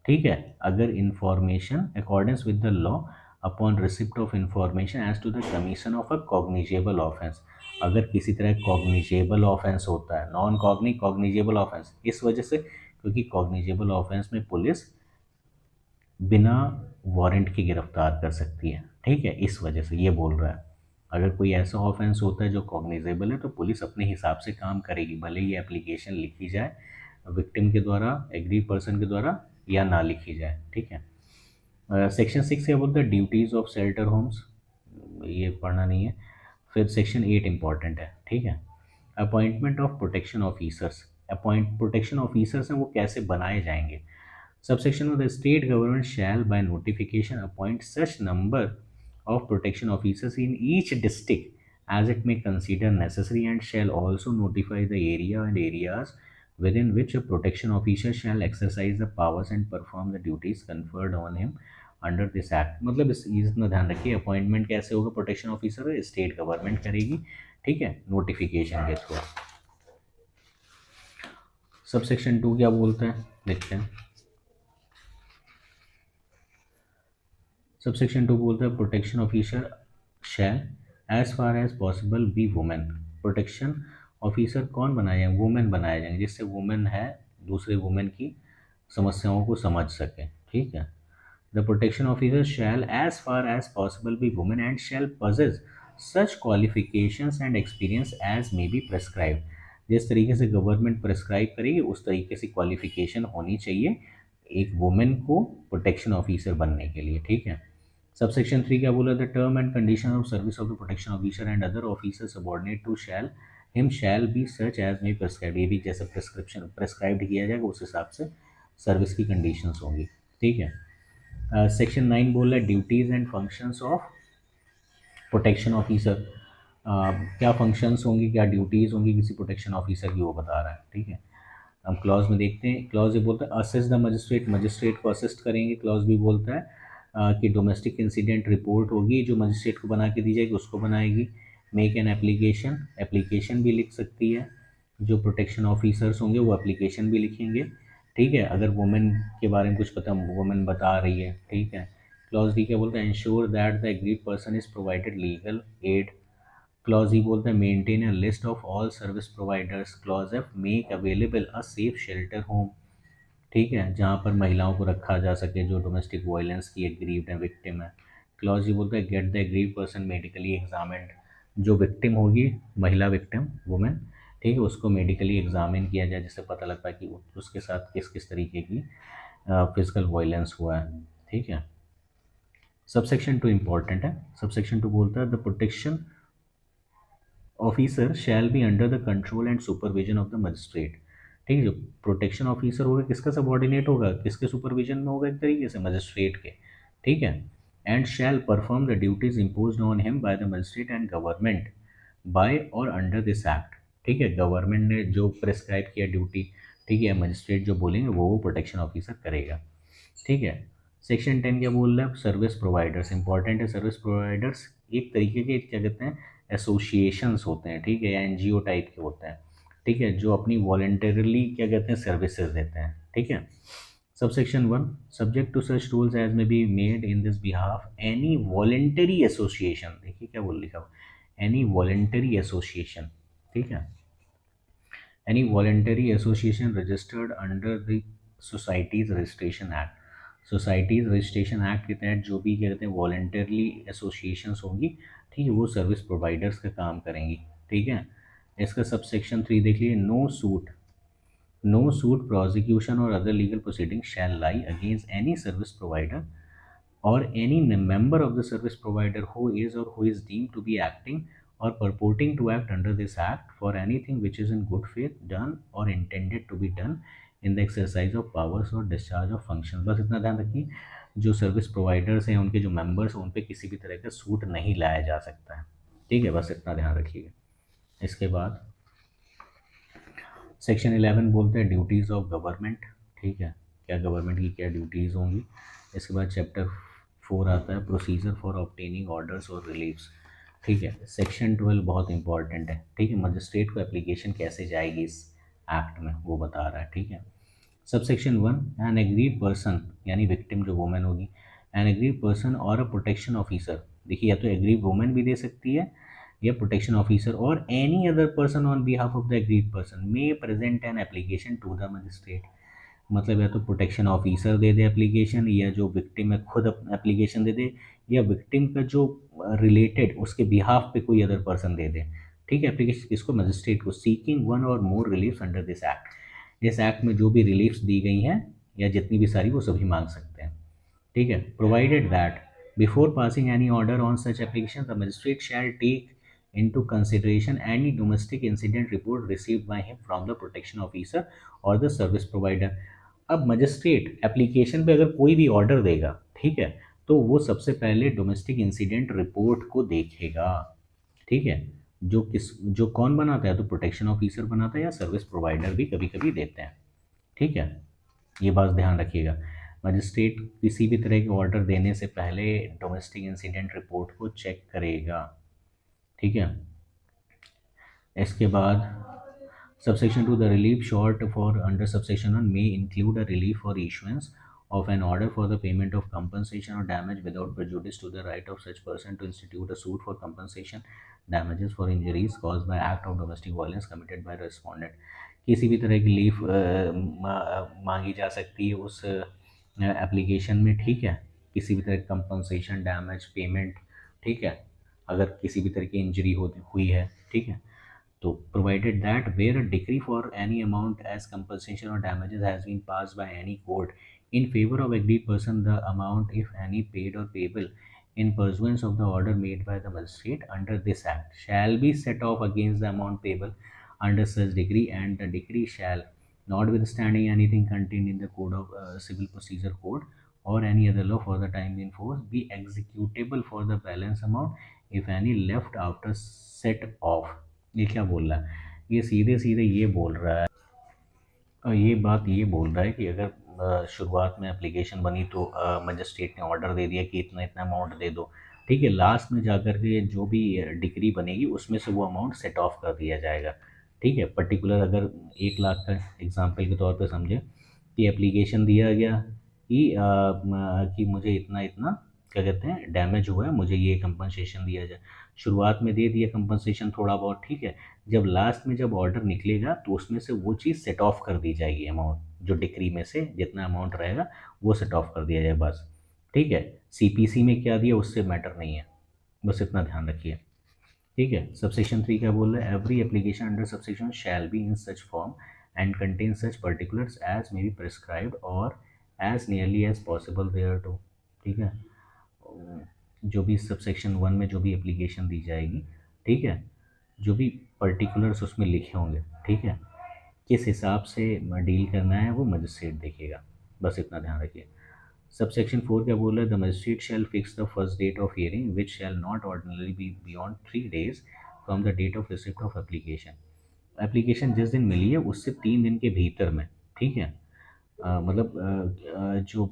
ठीक है। अगर information accordance with the law upon receipt of information as to the commission of a cognizable offence, अगर किसी तरह कॉग्निजेबल ऑफेंस होता है, नॉन कॉग्निजेबल ऑफेंस, इस वजह से क्योंकि कॉग्निजेबल ऑफेंस में पुलिस बिना वारंट के गिरफ्तार कर सकती है, ठीक है, इस वजह से ये बोल रहा है। अगर कोई ऐसा ऑफेंस होता है जो कॉग्निजेबल है तो पुलिस अपने हिसाब से काम करेगी, भले ही एप्लीकेशन लिखी जाए विक्टिम के द्वारा, एग्री पर्सन के द्वारा, या ना लिखी जाए, ठीक है। सेक्शन 6 क्या बोलता है, ड्यूटीज़ ऑफ शेल्टर होम्स, ये पढ़ना नहीं है। फिर सेक्शन 8 इंपॉर्टेंट है, ठीक है। Appointment of protection officers, appoint protection officers हैं वो कैसे बनाए जाएंगे। Subsection of the state government shall by notification appoint such number of protection officers in each district as it may consider necessary and shall also notify the area and areas within which a protection officer shall exercise the powers and perform the duties conferred on him under this act। मतलब इतना ध्यान रखिए, appointment कैसे होगा protection officer, state government करेगी, ठीक है, notification के थ्रू। सबसेक्शन 2 क्या बोलता है, देखते हैं। सबसेक्शन 2 बोलता है protection officer shall as far as possible be women, protection officer कौन बनाए जाएंगे, वुमेन बनाए जाएंगे, जिससे वुमेन है दूसरे वुमेन की समस्याओं को समझ सके, ठीक है। The protection officer shall as far as possible be women and shall possess such qualifications and experience as may be prescribe, जिस तरीके से गवर्नमेंट प्रेस्क्राइब करेगी उस तरीके से क्वालिफिकेशन होनी चाहिए एक वुमेन को प्रोटेक्शन ऑफिसर बनने के लिए, ठीक है। सबसेक्शन 3 क्या बोला, the term and condition of service of the protection officer and other officer subordinate to shall him shall be such as may prescribe, ये भी जैसे प्रिस्क्रिप्शन प्रेस्क्राइब्ड किया जाएगा उस हिसाब से सर्विस की कंडीशंस होंगी, ठीक है। सेक्शन 9 बोल रहा है duties and functions of protection officer, क्या फंक्शंस होंगी, क्या ड्यूटीज़ होंगी किसी प्रोटेक्शन ऑफिसर की, वो बता रहा है, ठीक है। हम क्लॉज में देखते हैं, क्लॉज ये बोलता है असिस्ट द मजिस्ट्रेट, मजिस्ट्रेट को असिस्ट करेंगे। क्लॉज भी बोलता है कि डोमेस्टिक इंसिडेंट रिपोर्ट होगी जो मजिस्ट्रेट को बना के दी जाएगी उसको बनाएगी। मेक एन एप्लीकेशन, एप्लीकेशन भी लिख सकती है, जो प्रोटेक्शन ऑफिसर्स होंगे वो एप्लीकेशन भी लिखेंगे, ठीक है, अगर वुमेन के बारे में कुछ पता वुमेन बता रही है, ठीक है। क्लॉज डी क्या बोलता है, ensure that the agreed person is provided legal aid. Clause E बोलता है maintain a list of all service providers. Clause F make available a safe shelter home, ठीक है, जहाँ पर महिलाओं को रखा जा सके जो डोमेस्टिक वायलेंस की एग्रीव्ड है, विक्टिम है। क्लॉज ये बोलता है get the aggrieve person medically examined, जो विक्टिम होगी महिला विक्टिम वुमेन, ठीक है, उसको मेडिकली एग्जामिन किया जाए जिससे पता लग पाए कि उसके साथ किस किस तरीके की फिजिकल वायलेंस हुआ है, ठीक है। सबसेक्शन 2 इंपॉर्टेंट है। सबसेक्शन 2 बोलता है the protection officer shall be under the control and supervision of the magistrate, ठीक है, जो प्रोटेक्शन ऑफिसर होगा किसका सबॉर्डिनेट होगा, किसके सुपरविजन में होगा, एक तरीके से मजिस्ट्रेट के, ठीक है। And shall perform the duties imposed on him by the magistrate and government by और अंडर दिस एक्ट, ठीक है, गवर्नमेंट ने जो प्रेस्क्राइब किया ड्यूटी, ठीक है, मजिस्ट्रेट जो बोलेंगे वो प्रोटेक्शन ऑफिसर करेगा, ठीक है। सेक्शन 10 क्या बोल रहा है, सर्विस प्रोवाइडर्स इंपॉर्टेंट है। सर्विस प्रोवाइडर्स एक तरीके के क्या कहते हैं एसोसिएशंस होते हैं, ठीक है, या एनजीओ टाइप के होते हैं, ठीक है, जो अपनी वॉलेंटरली क्या कहते हैं सर्विसेज देते हैं, ठीक है। Subsection 1 subject to such rules as may be made in this behalf any voluntary association, देखिए क्या बोल लिखा एनी वॉलेंटरी एसोसिएशन, ठीक है, any voluntary association registered under the societies registration act, societies registration act के तहत जो भी क्या कहते हैं वॉलेंटरली एसोसिएशंस होंगी, ठीक है, वो सर्विस प्रोवाइडर्स का काम करेंगी, ठीक है। इसका सबसेक्शन 3 देख लीजिए, नो सूट प्रोसिक्यूशन और other legal proceeding shall lie against any service provider or any member of the service provider who is deemed to be acting or purporting to act under this act for anything which is in good faith done or intended to be done in the exercise of powers or discharge of functions। बस इतना ध्यान रखिए, जो service providers हैं उनके जो members हैं उन पे किसी भी तरह का सूट नहीं लाया जा सकता है, ठीक है, बस इतना ध्यान रखिएगा। इसके बाद सेक्शन 11 बोलते हैं ड्यूटीज़ ऑफ गवर्नमेंट। ठीक है, क्या गवर्नमेंट की क्या ड्यूटीज़ होंगी। इसके बाद चैप्टर 4 आता है प्रोसीजर फॉर ऑब्टेनिंग ऑर्डर्स और रिलीफ्स। ठीक है, सेक्शन 12 बहुत इंपॉर्टेंट है। ठीक है, मजिस्ट्रेट को एप्लीकेशन कैसे जाएगी इस एक्ट में वो बता रहा है। ठीक है, sub section 1 N agreed person यानी विक्टिम जो वुमेन होगी, एन एग्रीड पर्सन और अ प्रोटेक्शन ऑफिसर। देखिए, या तो एग्रीड वुमेन भी दे सकती है या protection officer or any other person on behalf of the agreed person may present an application to the magistrate. मतलब या तो प्रोटेक्शन ऑफिसर दे दे एप्लीकेशन, या जो विक्टिम है खुद एप्लीकेशन दे दे, या विक्टिम का जो रिलेटेड उसके बिहाफ पे कोई अदर पर्सन दे दे। ठीक है, एप्लीकेशन किसको, मजिस्ट्रेट को। सीकिंग वन और मोर रिलीफ अंडर दिस एक्ट। इस एक्ट में जो भी रिलीफ्स दी गई हैं या जितनी भी सारी, वो सभी मांग सकते हैं। ठीक है, provided that before passing any order on such application the magistrate shall take into consideration any domestic incident report received by him from the protection officer or the service provider। अब मजिस्ट्रेट एप्लीकेशन पे अगर कोई भी order देगा, ठीक है, तो वो सबसे पहले डोमेस्टिक इंसिडेंट रिपोर्ट को देखेगा। ठीक है, जो कौन बनाता है, तो प्रोटेक्शन ऑफिसर बनाता है या सर्विस प्रोवाइडर भी कभी कभी देते हैं। ठीक है, ये बात ध्यान रखिएगा। मजिस्ट्रेट किसी भी तरह के ऑर्डर देने से पहले डोमेस्टिक इंसिडेंट रिपोर्ट को चेक करेगा। ठीक है, इसके बाद subsection 2 the relief short for under subsection 1 may include a relief for issuance of an order for the payment of compensation or damage without prejudice to the right of such person to institute a suit for compensation damages for injuries caused by act of domestic violence committed by the respondent। किसी भी तरह की leaf मांगी जा सकती है उस application में। ठीक है, किसी भी तरह की कंपनसेशन, डैमेज, पेमेंट। ठीक है, अगर किसी भी तरह की इंजरी हुई है। ठीक है, तो provided that where a decree for any amount as compensation और damages has been pass by any court in favor of agreed person, the amount if any paid or payable in pursuance of the order made by the magistrate under this act shall be set off against the amount payable under such decree, and the decree shall, notwithstanding anything contained in the code of civil procedure code or any other law for the time in force, be executable for the balance amount if any left after set off। ये क्या बोल रहा है, ये सीधे सीधे ये बोल रहा है, ये बात ये बोल रहा है कि अगर शुरुआत में एप्लीकेशन बनी तो मजिस्ट्रेट ने ऑर्डर दे दिया कि इतना इतना अमाउंट दे दो। ठीक है, लास्ट में जाकर के जो भी डिक्री बनेगी उसमें से वो अमाउंट सेट ऑफ कर दिया जाएगा। ठीक है, पर्टिकुलर अगर 1 लाख का एग्जांपल के तौर पे समझे कि एप्लीकेशन दिया गया कि मुझे इतना इतना क्या कहते हैं डैमेज हुआ है, मुझे ये कंपनसेशन दिया जाए। शुरुआत में दे दिया कंपनसेशन थोड़ा बहुत। ठीक है, जब लास्ट में जब ऑर्डर निकलेगा तो उसमें से वो चीज़ सेट ऑफ कर दी जाएगी, अमाउंट जो डिक्री में से जितना अमाउंट रहेगा वो सेट ऑफ कर दिया जाए बस। ठीक है, सीपीसी में क्या दिया उससे मैटर नहीं है, बस इतना ध्यान रखिए। ठीक है, सबसेक्शन 3 क्या बोल रहा है, every application under subsection shall be in such form and contain such particulars as may be prescribed और as nearly as possible thereto. ठीक है, जो भी सबसेक्शन 1 में जो भी एप्लीकेशन दी जाएगी, ठीक है, जो भी पर्टिकुलर्स उसमें लिखे होंगे, ठीक है, किस हिसाब से डील करना है वो मजिस्ट्रेट देखेगा, बस इतना ध्यान रखिए। सबसेक्शन 4 क्या बोल रहा है, the magistrate shall fix the first date of hearing which shall not ordinary be beyond 3 days from the date of receipt of application. Application जिस दिन मिली है उससे 3 दिन के भीतर में। ठीक है, मतलब जो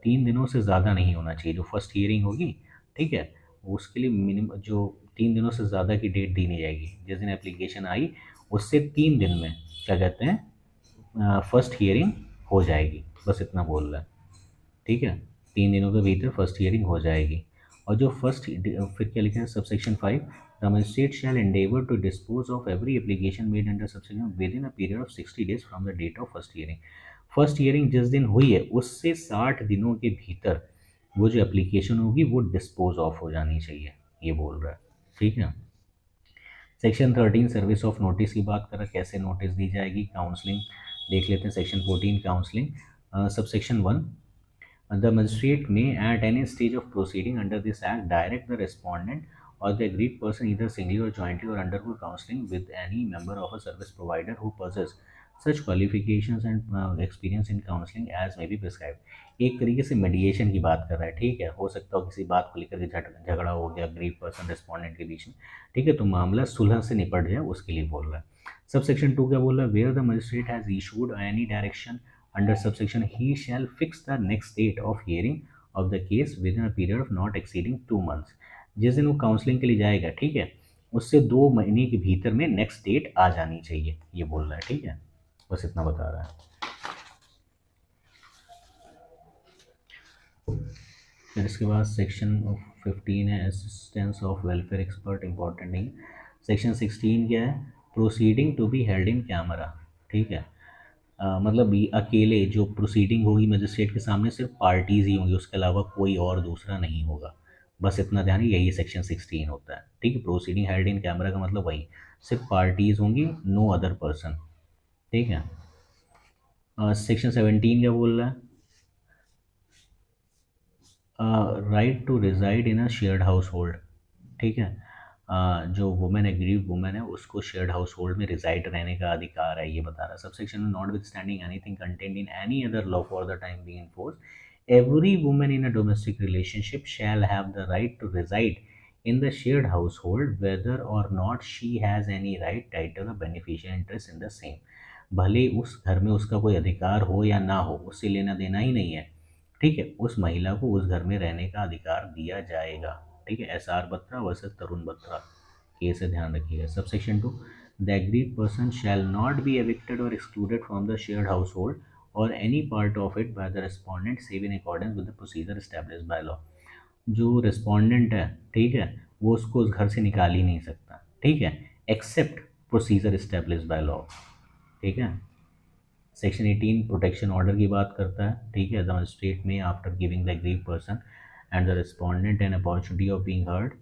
3 दिनों से ज़्यादा नहीं होना चाहिए जो फर्स्ट हियरिंग होगी। ठीक है, उसके लिए मिनिमम जो 3 दिनों से ज़्यादा की डेट दी नहीं जाएगी। जिस दिन एप्लीकेशन आई उससे 3 दिन में क्या कहते हैं फर्स्ट हियरिंग हो जाएगी, बस इतना बोल रहा है। ठीक है, 3 दिनों के भीतर फर्स्ट हियरिंग हो जाएगी। और जो फर्स्ट फिर क्या लिखा है subsection 5, the magistrate shall endeavour to dispose of every application made under subsection within a period of 60 days from the date of first hearing. First hearing जिस दिन हुई है उससे 60 दिनों के भीतर वो जो एप्लीकेशन होगी वो डिस्पोज ऑफ हो जानी चाहिए, ये बोल रहा है। ठीक है, सेक्शन 13 सर्विस ऑफ नोटिस की बात कर रहा है, कैसे नोटिस दी जाएगी, काउंसलिंग देख लेते हैं। Section 14 counselling. Subsection 1 the magistrate may at any stage of proceeding under this act direct the respondent or the agreed person either singly or jointly or undergo counseling with any member of a service provider who possess such qualifications and experience in counselling as may be prescribe. एक तरीके से मेडिएशन की बात कर रहा है, ठीक है, हो सकता हो किसी बात को लेकर के झगड़ा हो गया ग्रीव पर्सन रिस्पोंडेंट के बीच में, ठीक है, तो मामला सुलह से निपट जाए उसके लिए बोल रहा है। सब सेक्शन 2 क्या बोल रहा है, where the magistrate has issued any direction under subsection he shall fix the next date of hearing of the case within a period of not exceeding 2 months. जिस दिन वो काउंसलिंग के लिए जाएगा, ठीक है, उससे 2 महीने के भीतर में नेक्स्ट डेट आ जानी चाहिए, ये बोल रहा है, ठीक है, बस इतना बता रहा है। फिर इसके बाद सेक्शन 15 है assistance of welfare expert, important नहीं। सेक्शन 16 क्या है, proceeding to be held in camera, ठीक है, मतलब ये अकेले जो प्रोसीडिंग होगी मजिस्ट्रेट के सामने सिर्फ पार्टीज ही होंगी, उसके अलावा कोई और दूसरा नहीं होगा, बस इतना ध्यान है, यही सेक्शन 16 होता है, ठीक है। प्रोसीडिंग हेल्ड इन कैमरा का मतलब वही, सिर्फ पार्टीज होंगी, नो अदर पर्सन, ठीक है। सेक्शन 17 क्या बोल रहा है, right to reside in a shared household, ठीक है, जो वुमेन एग्रीव वुमेन है उसको शेयर्ड हाउस होल्ड में रिजाइड रहने का अधिकार है, ये बता रहा है। सबसेक्शन में notwithstanding anything content in any other law for the time being in force, every women in a domestic relationship shall have the right to reside in the shared household whether or not she has any right title or beneficial interest in the same। भले उस घर में उसका कोई अधिकार हो या ना हो, उससे लेना देना ही नहीं है, ठीक है, उस महिला को उस घर में रहने का अधिकार दिया जाएगा, ठीक है। S R Batra versus Tarun Batra case से ध्यान रखिएगा। Subsection 2, the agreed person shall not be evicted और excluded from the shared household और any part of it by the respondent save in accordance with the procedure established by law. जो respondent है, ठीक है, वो उसको उस घर से निकाल ही नहीं सकता, ठीक है, except procedure establish by law, ठीक है। सेक्शन 18 प्रोटेक्शन ऑर्डर की बात करता है, ठीक है, द मजिस्ट्रेट में after giving the aggrieve person and the respondent an opportunity of being heard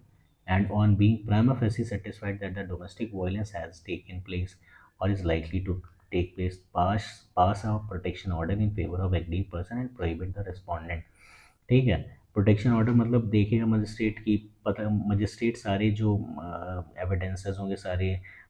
and on being prima facie satisfied that the domestic violence has taken place or is likely to take place, pass a protection order in favor of aggrieved person and prohibit the respondent, ठीक है। Protection order मतलब देखेगा magistrate की, पता magistrate सारे जो evidences होंगे सारे,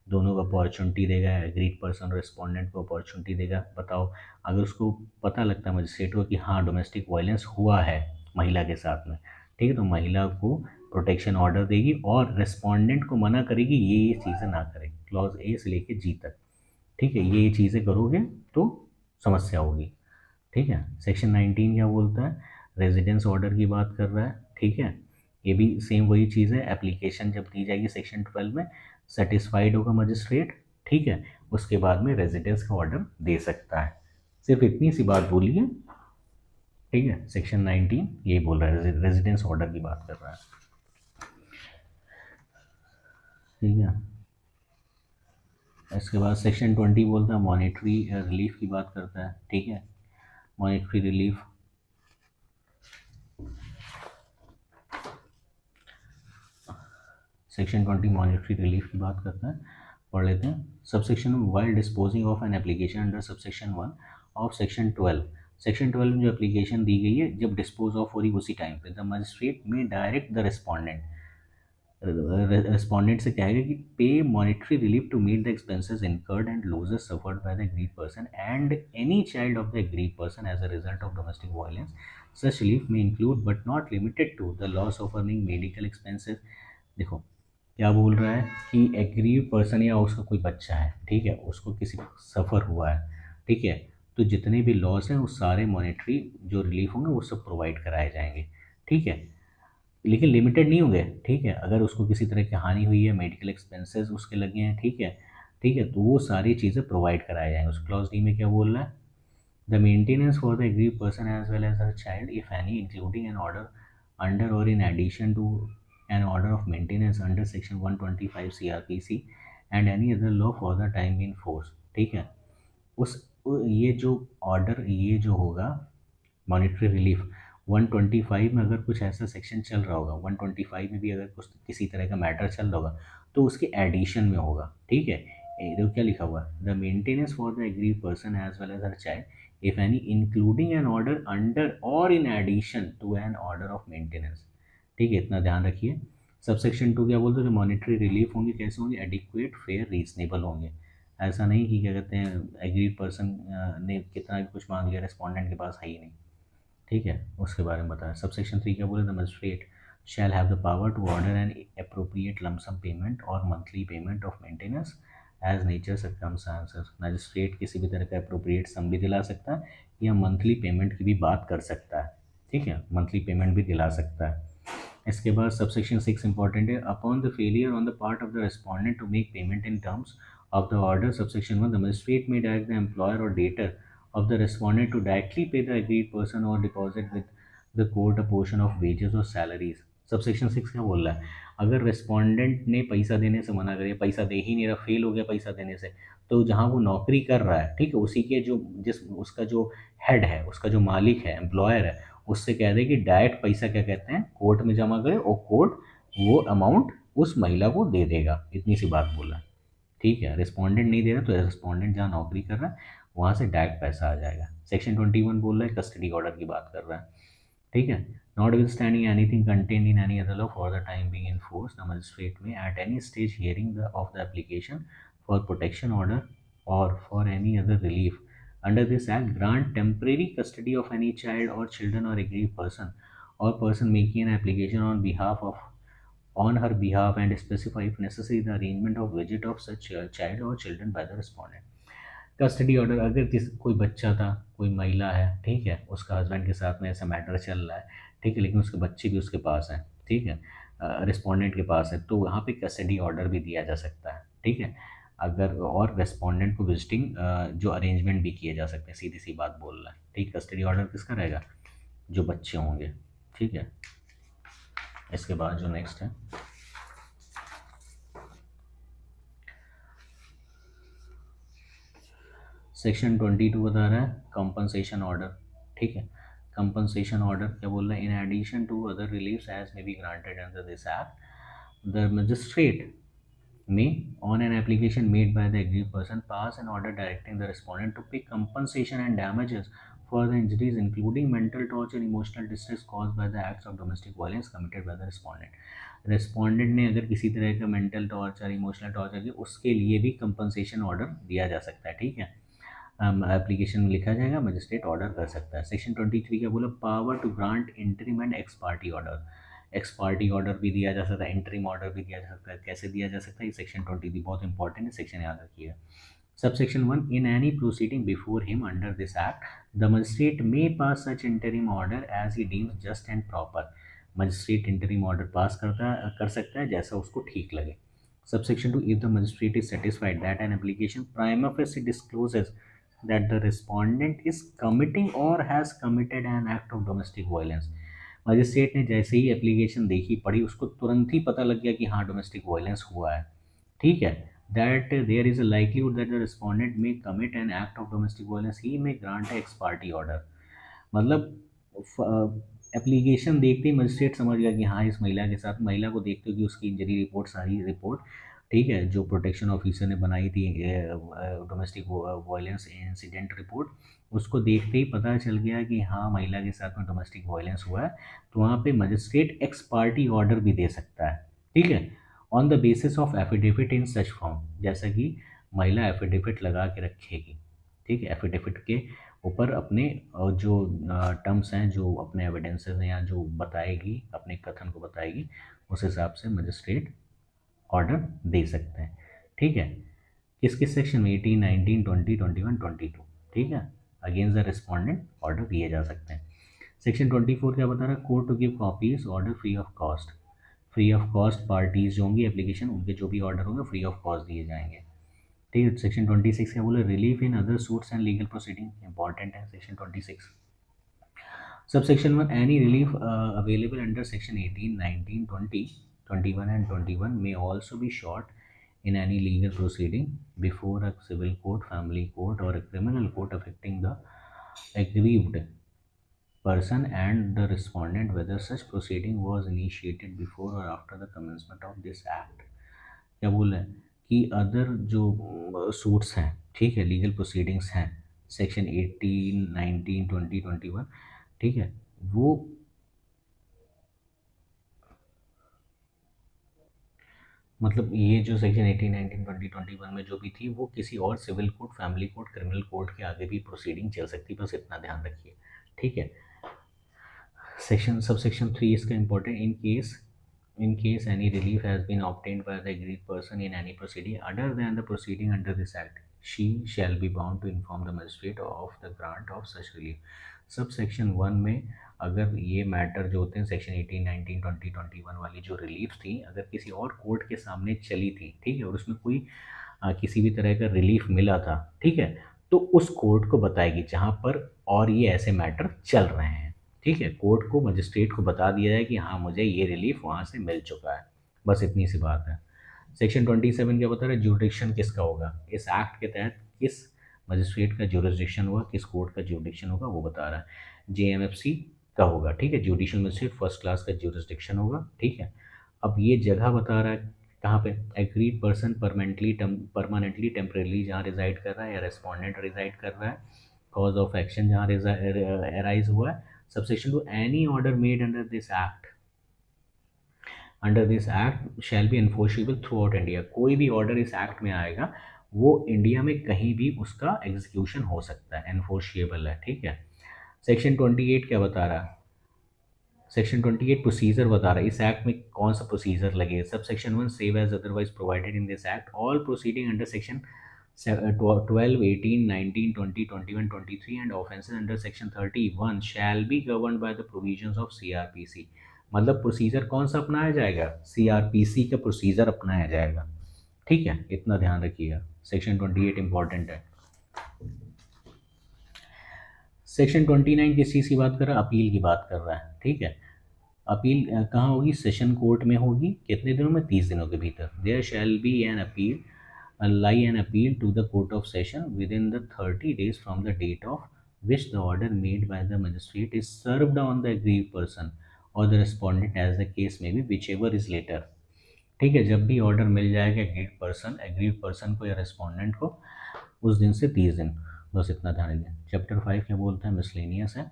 दोनों को अपॉर्चुनिटी देगा, एग्रीड पर्सन और रिस्पोंडेंट को अपॉर्चुनिटी देगा। बताओ, अगर उसको पता लगता है मजिस्ट्रेट को कि हाँ डोमेस्टिक वायलेंस हुआ है महिला के साथ में, ठीक है, तो महिला को प्रोटेक्शन ऑर्डर देगी और रिस्पोंडेंट को मना करेगी ये चीज़ें ना करें, क्लॉज ए से लेके जी तक, ठीक है, ये चीज़ें करोगे तो समस्या होगी, ठीक है। सेक्शन 19 क्या बोलता है, रेजिडेंस ऑर्डर की बात कर रहा है, ठीक है, ये भी सेम वही चीज़ है। एप्लीकेशन जब दी जाएगी सेक्शन 12 में, सेटिस्फाइड होगा मजिस्ट्रेट, ठीक है, उसके बाद में रेजिडेंस का ऑर्डर दे सकता है। सिर्फ इतनी सी बात बोली है, ठीक है। सेक्शन 19 यही बोल रहा है, रेजिडेंस ऑर्डर की बात कर रहा है, ठीक है। इसके बाद सेक्शन 20 बोलता है मॉनेटरी रिलीफ की बात करता है, ठीक है, monetary relief, section 20 monetary relief की बात करता है, पढ़ लेते हैं। Subsection while disposing of an application under subsection 1 of section 12, section 12 में जो एप्लीकेशन दी गई है जब डिस्पोज ऑफ हो रही उसी टाइम पे the magistrate may direct the respondent, respondent से कहेगा कि pay monetary relief to meet the expenses incurred and losses suffered by the agreed person and any child of the agreed person as a result of domestic violence. Such relief may include but not limited to the loss of earning medical expenses. देखो क्या बोल रहा है कि aggrieve person या उसका कोई बच्चा है, ठीक है, उसको किसी सफ़र हुआ है, ठीक है, तो जितने भी लॉस हैं वो सारे मॉनेटरी जो रिलीफ होंगे वो सब प्रोवाइड कराए जाएंगे, ठीक है, लेकिन लिमिटेड नहीं होंगे, ठीक है, अगर उसको किसी तरह की हानि हुई है, मेडिकल एक्सपेंसेस उसके लगे हैं, ठीक है, ठीक है, तो वो सारी चीज़ें प्रोवाइड कराए जाएंगे। उस क्लॉज डी में क्या बोल रहा है, the maintenance for the aggrieve person as well as her child if any including an order under और in addition to an order of maintenance under section 125 CRPC and any other law for the time in force, ठीक है, उस ये जो order ये जो होगा monetary relief 125 में अगर कुछ ऐसा सेक्शन चल रहा होगा, 125 में भी अगर कुछ किसी तरह का मैटर चल रहा होगा तो उसके एडिशन में होगा, ठीक है। देखो क्या लिखा हुआ है, the maintenance for the agreed person as well as her child if any including an order under और in addition to an order of maintenance, ठीक है, इतना ध्यान रखिए। सबसेक्शन 2 क्या बोलते हैं, जो मॉनेटरी रिलीफ होंगे कैसे होंगे, एडिक्वेट फेयर रीजनेबल होंगे, ऐसा नहीं कि क्या कहते हैं एग्रीड पर्सन ने कितना भी कुछ मांग लिया, रिस्पोंडेंट के पास है ही नहीं, ठीक है, उसके बारे में बताया। सबसेक्शन 3 क्या बोले, the magistrate shall have the power to order an appropriate lump sum payment और monthly payment of maintenance as nature circumstances. मजिस्ट्रेट किसी भी तरह का अप्रोप्रिएट सम भी दिला सकता है या मंथली पेमेंट की भी बात कर सकता है, ठीक है, मंथली पेमेंट भी दिला सकता है। इसके बाद सबसेक्शन 6 इंपॉर्टेंट है, upon the failure on the part of the respondent to make payment in terms of the order, subsection 1, the magistrate may direct the employer or debtor of the respondent to directly pay the agreed person or deposit with the court a portion of wages or salaries। Subsection 6 क्या बोल रहा है, अगर respondent ने पैसा देने से मना करिए, पैसा दे ही नहीं रहा, फेल हो गया पैसा देने से, तो जहाँ वो नौकरी कर रहा है, ठीक है, उसी के जो जिस उसका जो हेड है, उसका जो मालिक है, एम्प्लॉयर है, उससे कह दे कि डायरेक्ट पैसा क्या कहते हैं कोर्ट में जमा करे और कोर्ट वो अमाउंट उस महिला को दे देगा, इतनी सी बात बोला, ठीक है। रिस्पोंडेंट नहीं दे रहा तो रिस्पोंडेंट जहाँ नौकरी कर रहा है वहाँ से डायरेक्ट पैसा आ जाएगा। सेक्शन 21 बोल रहा है कस्टडी ऑर्डर की बात कर रहा है, ठीक है। Notwithstanding anything content in any other law for the time being in force, the magistrate may at any stage hearing of the application for protection order और for any other relief under this act grant temporary custody of any child और children और aggrieve person or person making an application on her behalf and specify if necessary the arrangement of visit of such child or children by the respondent। Custody order, अगर कोई बच्चा था, कोई महिला है, ठीक है, उसका हस्बैंड के साथ में ऐसा मैटर चल रहा है, ठीक है, लेकिन उसके बच्चे भी उसके पास हैं, ठीक है, रिस्पोंडेंट के पास है, तो वहाँ पे कस्टडी ऑर्डर भी दिया जा सकता है, ठीक है, अगर और रेस्पोंडेंट को विजिटिंग जो अरेंजमेंट भी किए जा सकते हैं, सीधी सी बात बोल रहा है, ठीक। कस्टडी ऑर्डर किसका रहेगा, जो बच्चे होंगे, ठीक है। इसके बाद जो नेक्स्ट है सेक्शन 22 बता रहा है कंपनसेशन ऑर्डर, ठीक है। कंपनसेशन ऑर्डर क्या बोल रहा है, in addition to other reliefs as may be granted under this act the magistrate may on an application made by the aggrieved person pass an order directing the respondent to pay compensation and damages for the injuries including mental torture and emotional distress caused by the acts of domestic violence committed by the respondent। Respondent ने अगर किसी तरह का mental torture, emotional torture किया, उसके लिए भी compensation order दिया जा सकता है, ठीक है। एप्लीकेशन में लिखा जाएगा, मजिस्ट्रेट ऑर्डर कर सकता है। सेक्शन 23 क्या बोला, power to grant interim and ex parte order. Ex parte order भी दिया जा सकता है, इंटरिम ऑर्डर भी दिया जा सकता है। कैसे दिया जा सकता है, ये सेक्शन 23 बहुत इंपॉर्टेंट है, सेक्शन याद रखिए। Subsection 1, in any proceeding before him under this act the magistrate may pass such interim order as he deems just and proper. Magistrate interim order pass कर सकता है जैसा उसको ठीक लगे। Subsection 2, if the magistrate is satisfied that an application prima facie discloses that the respondent is committing or has committed an act of domestic violence। Magistrate ने जैसे ही application देखी पढ़ी, उसको तुरंत ही पता लग गया कि हाँ डोमेस्टिक वायलेंस हुआ है, ठीक है, that there is a likelihood that the respondent may commit an act of domestic violence, he may grant ex parte order. मतलब एप्लीकेशन देखते ही मजिस्ट्रेट समझ गया कि हाँ इस महिला के साथ, महिला को देखते हो कि उसकी इंजरी रिपोर्ट, सारी रिपोर्ट, ठीक है, जो प्रोटेक्शन ऑफिसर ने बनाई थी डोमेस्टिक वायलेंस इंसिडेंट रिपोर्ट, उसको देखते ही पता चल गया कि हाँ महिला के साथ में डोमेस्टिक वायलेंस हुआ है, तो वहाँ पे मजिस्ट्रेट एक्स पार्टी ऑर्डर भी दे सकता है, ठीक है, on the basis of affidavit in such form, जैसा कि महिला एफिडेविट लगा के रखेगी, ठीक है, एफिडेविट के ऊपर अपने जो टर्म्स हैं, जो अपने एविडेंसेस हैं या जो बताएगी, अपने कथन को बताएगी, उस हिसाब से मजिस्ट्रेट ऑर्डर दे सकते हैं, ठीक है। किस किस सेक्शन में, 18, 19, 20, 21, 22, ठीक है, अगेंस्ट द रिस्पोंडेंट ऑर्डर दिए जा सकते हैं। सेक्शन 24 क्या बता रहा है, court to give copies order free of cost. Free of cost parties जो होंगी एप्लीकेशन, उनके जो भी ऑर्डर होंगे फ्री ऑफ कॉस्ट दिए जाएंगे, ठीक है। सेक्शन 26 क्या बोले, relief in other suits and legal proceeding, important है section 26। Subsection 1, any relief available under section 18, 19, 20, 21 and 21 may also be sought in any legal proceeding before a civil court, family court or a criminal court affecting the aggrieved person and the respondent, whether such proceeding was initiated before or after the commencement of this act। क्या बोल रहे हैं कि other जो suits हैं, ठीक है, legal proceedings हैं, सेक्शन 18, 19, 20, 21, ठीक है, मतलब ये जो सेक्शन 18, 19, 20, 21 में जो भी थी वो किसी और civil code, family code, criminal code के आगे भी प्रोसीडिंग चल सकती है, बस इतना ध्यान रखिए, ठीक है। सेक्शन सब सेक्शन 3 इसका important, in case any relief has been obtained by the aggrieved person in any proceeding other than the proceeding under this act, she shall be bound to inform the magistrate of the grant of such relief। Sub section 1 में अगर ये matter जो होते हैं section 18, 19, 20, 21 वाली जो relief थी, अगर किसी और कोर्ट के सामने चली थी, ठीक है, और उसमें कोई किसी भी तरह का रिलीफ मिला था, ठीक है, तो उस कोर्ट को बताएगी जहाँ पर और ये ऐसे मैटर चल रहे हैं, ठीक है। कोर्ट को, मजिस्ट्रेट को बता दिया जाए कि हाँ मुझे ये रिलीफ वहाँ से मिल चुका है, बस इतनी सी बात है। सेक्शन 27 क्या बता रहा है, जुरिडिक्शन किसका होगा, इस एक्ट के तहत किस मजिस्ट्रेट का जुरिडिक्शन होगा, किस कोर्ट का जुरिडिक्शन होगा वो बता रहा है। JMFC का होगा, ठीक है, जुडिशल मजिस्ट्रेट फर्स्ट क्लास का जुरिडिक्शन होगा, ठीक है। अब ये जगह बता रहा है कहाँ पे, एग्रीड पर्सन परमानेंटली टेम्परेली जहाँ रिजाइड कर रहा है या रेस्पोंडेंट रिजाइड कर रहा है, कॉज ऑफ एक्शन जहाँ अराइज हुआ है। Subsection 2, any order made under this act shall B enforceable through out India. कोई भी ऑर्डर इस एक्ट में आएगा वो इंडिया में कहीं भी उसका एग्जीक्यूशन हो सकता है, एनफोर्सेबल है, ठीक है। सेक्शन 28 क्या बता रहा है, सेक्शन 28 प्रोसीजर बता रहा है, इस एक्ट में कौन सा प्रोसीजर लगे। Subsection 1, save as otherwise provided in this act, all proceeding under section 12, 18, 19, 20, 21, 23 and offences under section 31 shall be governed by the provisions of CRPC। मतलब प्रोसीजर कौन सा अपनाया जाएगा, CRPC का प्रोसीजर अपनाया जाएगा, ठीक है, इतना ध्यान रखिएगा। सेक्शन 28 इंपॉर्टेंट है। सेक्शन 29 किस चीज़ की बात कर रहा है, अपील की बात कर रहा है, ठीक है। अपील कहाँ होगी, सेशन कोर्ट में होगी, कितने दिनों में, 30 दिनों के भीतर। There shall be an appeal lie an appeal to the court of session within the 30 days from the date of which the order made by the magistrate is served on the aggrieved person or the respondent as the case may be, whichever is later। ठीक है, जब भी order मिल जाएगा agreed person को या respondent को, उस दिन से 30 दिन, बस इतना ध्यान दें। चैप्टर 5 क्या बोलता है, मिसलेनियस है।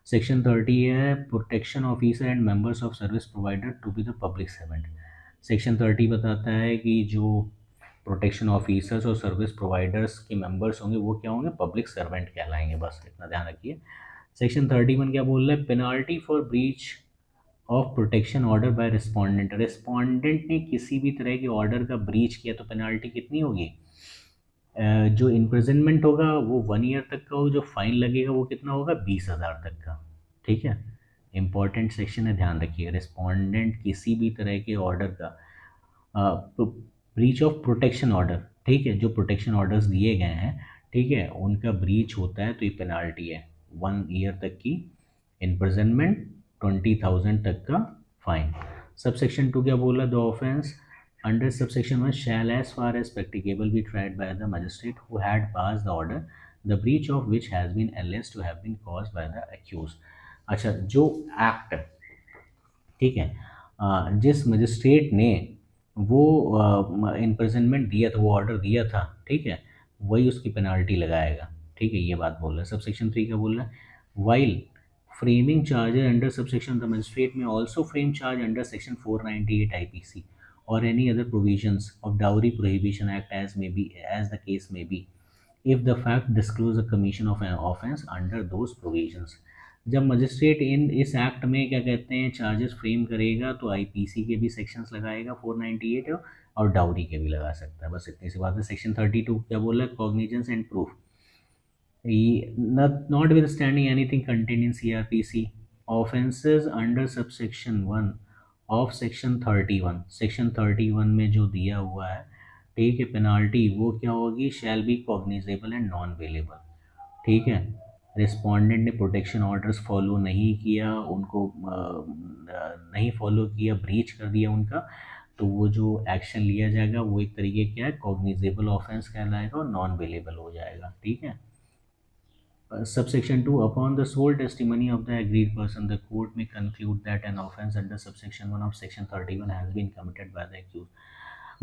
सेक्शन 30 है protection officer and members of service provider to be the public servant. Section 30 बताता है कि जो प्रोटेक्शन ऑफिसर्स और सर्विस प्रोवाइडर्स के मेंबर्स होंगे वो क्या होंगे, पब्लिक सर्वेंट कहलाएंगे, बस इतना ध्यान रखिए। सेक्शन 31 क्या बोल रहा है, penalty for breach of protection order by respondent ने किसी भी तरह के ऑर्डर का ब्रीच किया तो पेनाल्टी कितनी होगी, जो इम्प्रिजनमेंट होगा वो 1 ईयर तक का होगा, जो फाइन लगेगा वो कितना होगा, 20,000 तक का, ठीक है। इंपॉर्टेंट सेक्शन है, ध्यान रखिए। रिस्पोंडेंट किसी भी तरह के ऑर्डर का ब्रीच ऑफ प्रोटेक्शन ऑर्डर, ठीक है, जो प्रोटेक्शन ऑर्डर्स दिए गए हैं, ठीक है, उनका ब्रीच होता है तो ये पेनाल्टी है 1 ईयर तक की इम्प्रिजनमेंट, 20,000 तक का फाइन। सबसेक्शन 2 क्या बोला, the offence under subsection 1 shall as far as practicable be tried by the magistrate who had passed the order the breach of which has been alleged to have been caused by the accused. अच्छा, जो act, ठीक है, जिस magistrate ने वो imprisonment दिया था, वो ऑर्डर दिया था, ठीक है, वही उसकी पेनाल्टी लगाएगा, ठीक है, ये बात बोल रहा है। सबसेक्शन 3 का बोल रहा है, while framing charges under subsection the magistrate may also frame charge under section 498 IPC और any other provisions of dowry prohibition act as the case may be if the fact disclose the commission of an offence under those provisions. जब magistrate इस act में क्या कहते हैं charges frame करेगा तो IPC के भी सेक्शंस लगाएगा 498 और डाउरी के भी लगा सकता है, बस इतनी सी बात है। सेक्शन 32 क्या बोला है, cognizance and proof not with standing anything contain in CRPC offences under subsection 1 of section 31। Section 31 में जो दिया हुआ है, ठीक है, पेनाल्टी वो क्या होगी, shall be cognizable and non वेलेबल, ठीक है। रिस्पोंडेंट ने प्रोटेक्शन ऑर्डर्स फॉलो नहीं किया, उनको नहीं फॉलो किया, ब्रीच कर दिया उनका, तो वो जो एक्शन लिया जाएगा वो एक तरीके क्या है, कॉग्निजेबल ऑफेंस कहलाएगा और नॉन वेलेबल हो जाएगा, ठीक है। Subsection 2, upon the sole testimony of the aggrieved person, the court may conclude that an offence under subsection 1 of section 31 has been committed by the accused।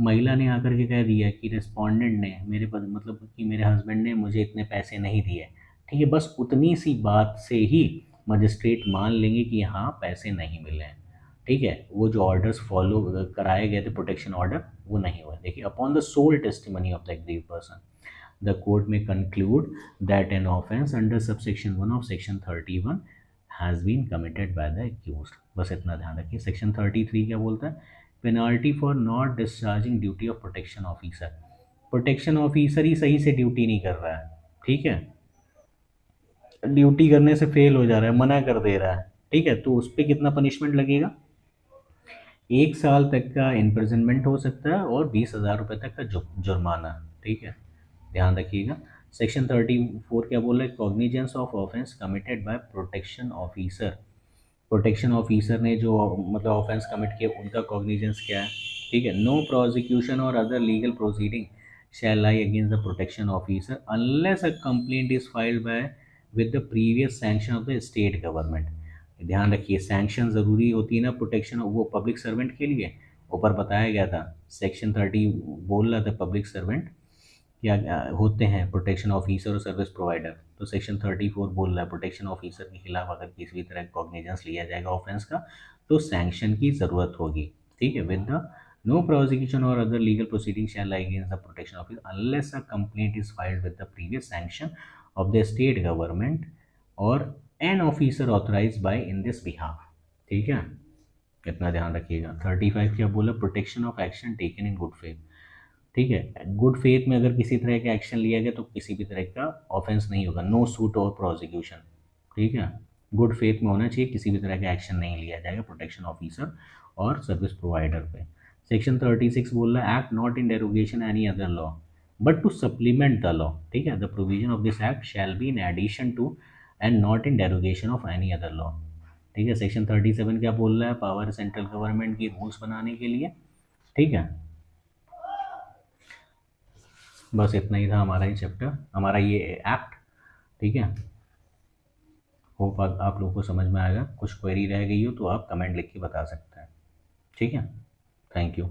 महिला ने आकर के कह दिया कि रिस्पोंडेंट ने मतलब कि मेरे हस्बैंड ने मुझे इतने पैसे नहीं दिए, ठीक है, बस उतनी सी बात से ही मजिस्ट्रेट मान लेंगे कि हाँ पैसे नहीं मिले हैं, ठीक है। वो जो ऑर्डर्स फॉलो कराए गए थे प्रोटेक्शन ऑर्डर, वो नहीं हुआ। देखिए, upon the sole testimony of the aggrieve person the court may conclude that an offence under subsection 1 of section 31 has been committed by the accused. बस इतना ध्यान रखिए। सेक्शन 33 क्या बोलता है? Penalty for not discharging duty of protection officer. Protection officer ही सही से ड्यूटी नहीं कर रहा है, ठीक है, ड्यूटी करने से फेल हो जा रहा है, मना कर दे रहा है, ठीक है, तो उस पर कितना पनिशमेंट लगेगा? 1 साल तक का इम्प्रिजनमेंट हो सकता है और 20,000 रुपये तक का जुर्माना, ठीक है, ध्यान रखिएगा। सेक्शन 34 क्या बोल रहा है? Cognizance of offence committed by protection officer. Protection officer ने जो मतलब ऑफेंस कमिट किया उनका कॉग्निजेंस क्या है, ठीक है। नो प्रोसिक्यूशन और other legal proceeding shall lie against the protection officer unless a complaint is filed by with the previous sanction of the state government. ध्यान रखिए, सैंक्शन ज़रूरी होती है ना प्रोटेक्शन, वो पब्लिक सर्वेंट के लिए ऊपर बताया गया था। सेक्शन 30 बोल रहा था पब्लिक सर्वेंट क्या होते हैं, प्रोटेक्शन ऑफिसर और सर्विस प्रोवाइडर। तो सेक्शन 34 बोल रहा है प्रोटेक्शन ऑफिसर के खिलाफ अगर किसी भी तरह कॉग्निजेंस लिया जाएगा ऑफेंस का तो सैंक्शन की ज़रूरत होगी, ठीक है। विद द नो प्रोसिक्यूशन और other legal proceeding shall lie against the protection officer unless a complaint is filed with the previous sanction of the state government और an officer authorise by in this behalf, ठीक है, इतना ध्यान रखिएगा। 35 क्या बोला? Protection of action taken in good faith, ठीक है। गुड फेथ में अगर किसी तरह का एक्शन लिया गया तो किसी भी तरह का ऑफेंस नहीं होगा, नो सूट और प्रोसिक्यूशन, ठीक है। गुड फेथ में होना चाहिए, किसी भी तरह का एक्शन नहीं लिया जाएगा प्रोटेक्शन ऑफिसर और सर्विस प्रोवाइडर पे। सेक्शन 36 बोल रहा है act not in derogation any other law but to supplement the law, ठीक है। The provision of this act shall be in addition to and not in derogation of any other law, ठीक है। Section 37 क्या बोल रहा है? Power central government की rules बनाने के लिए, ठीक है। बस इतना ही था हमारा ये चैप्टर, हमारा ये एक्ट, ठीक है। होप आप लोगों को समझ में आएगा। कुछ क्वेरी रह गई हो तो आप कमेंट लिख के बता सकते हैं, ठीक है। Thank you.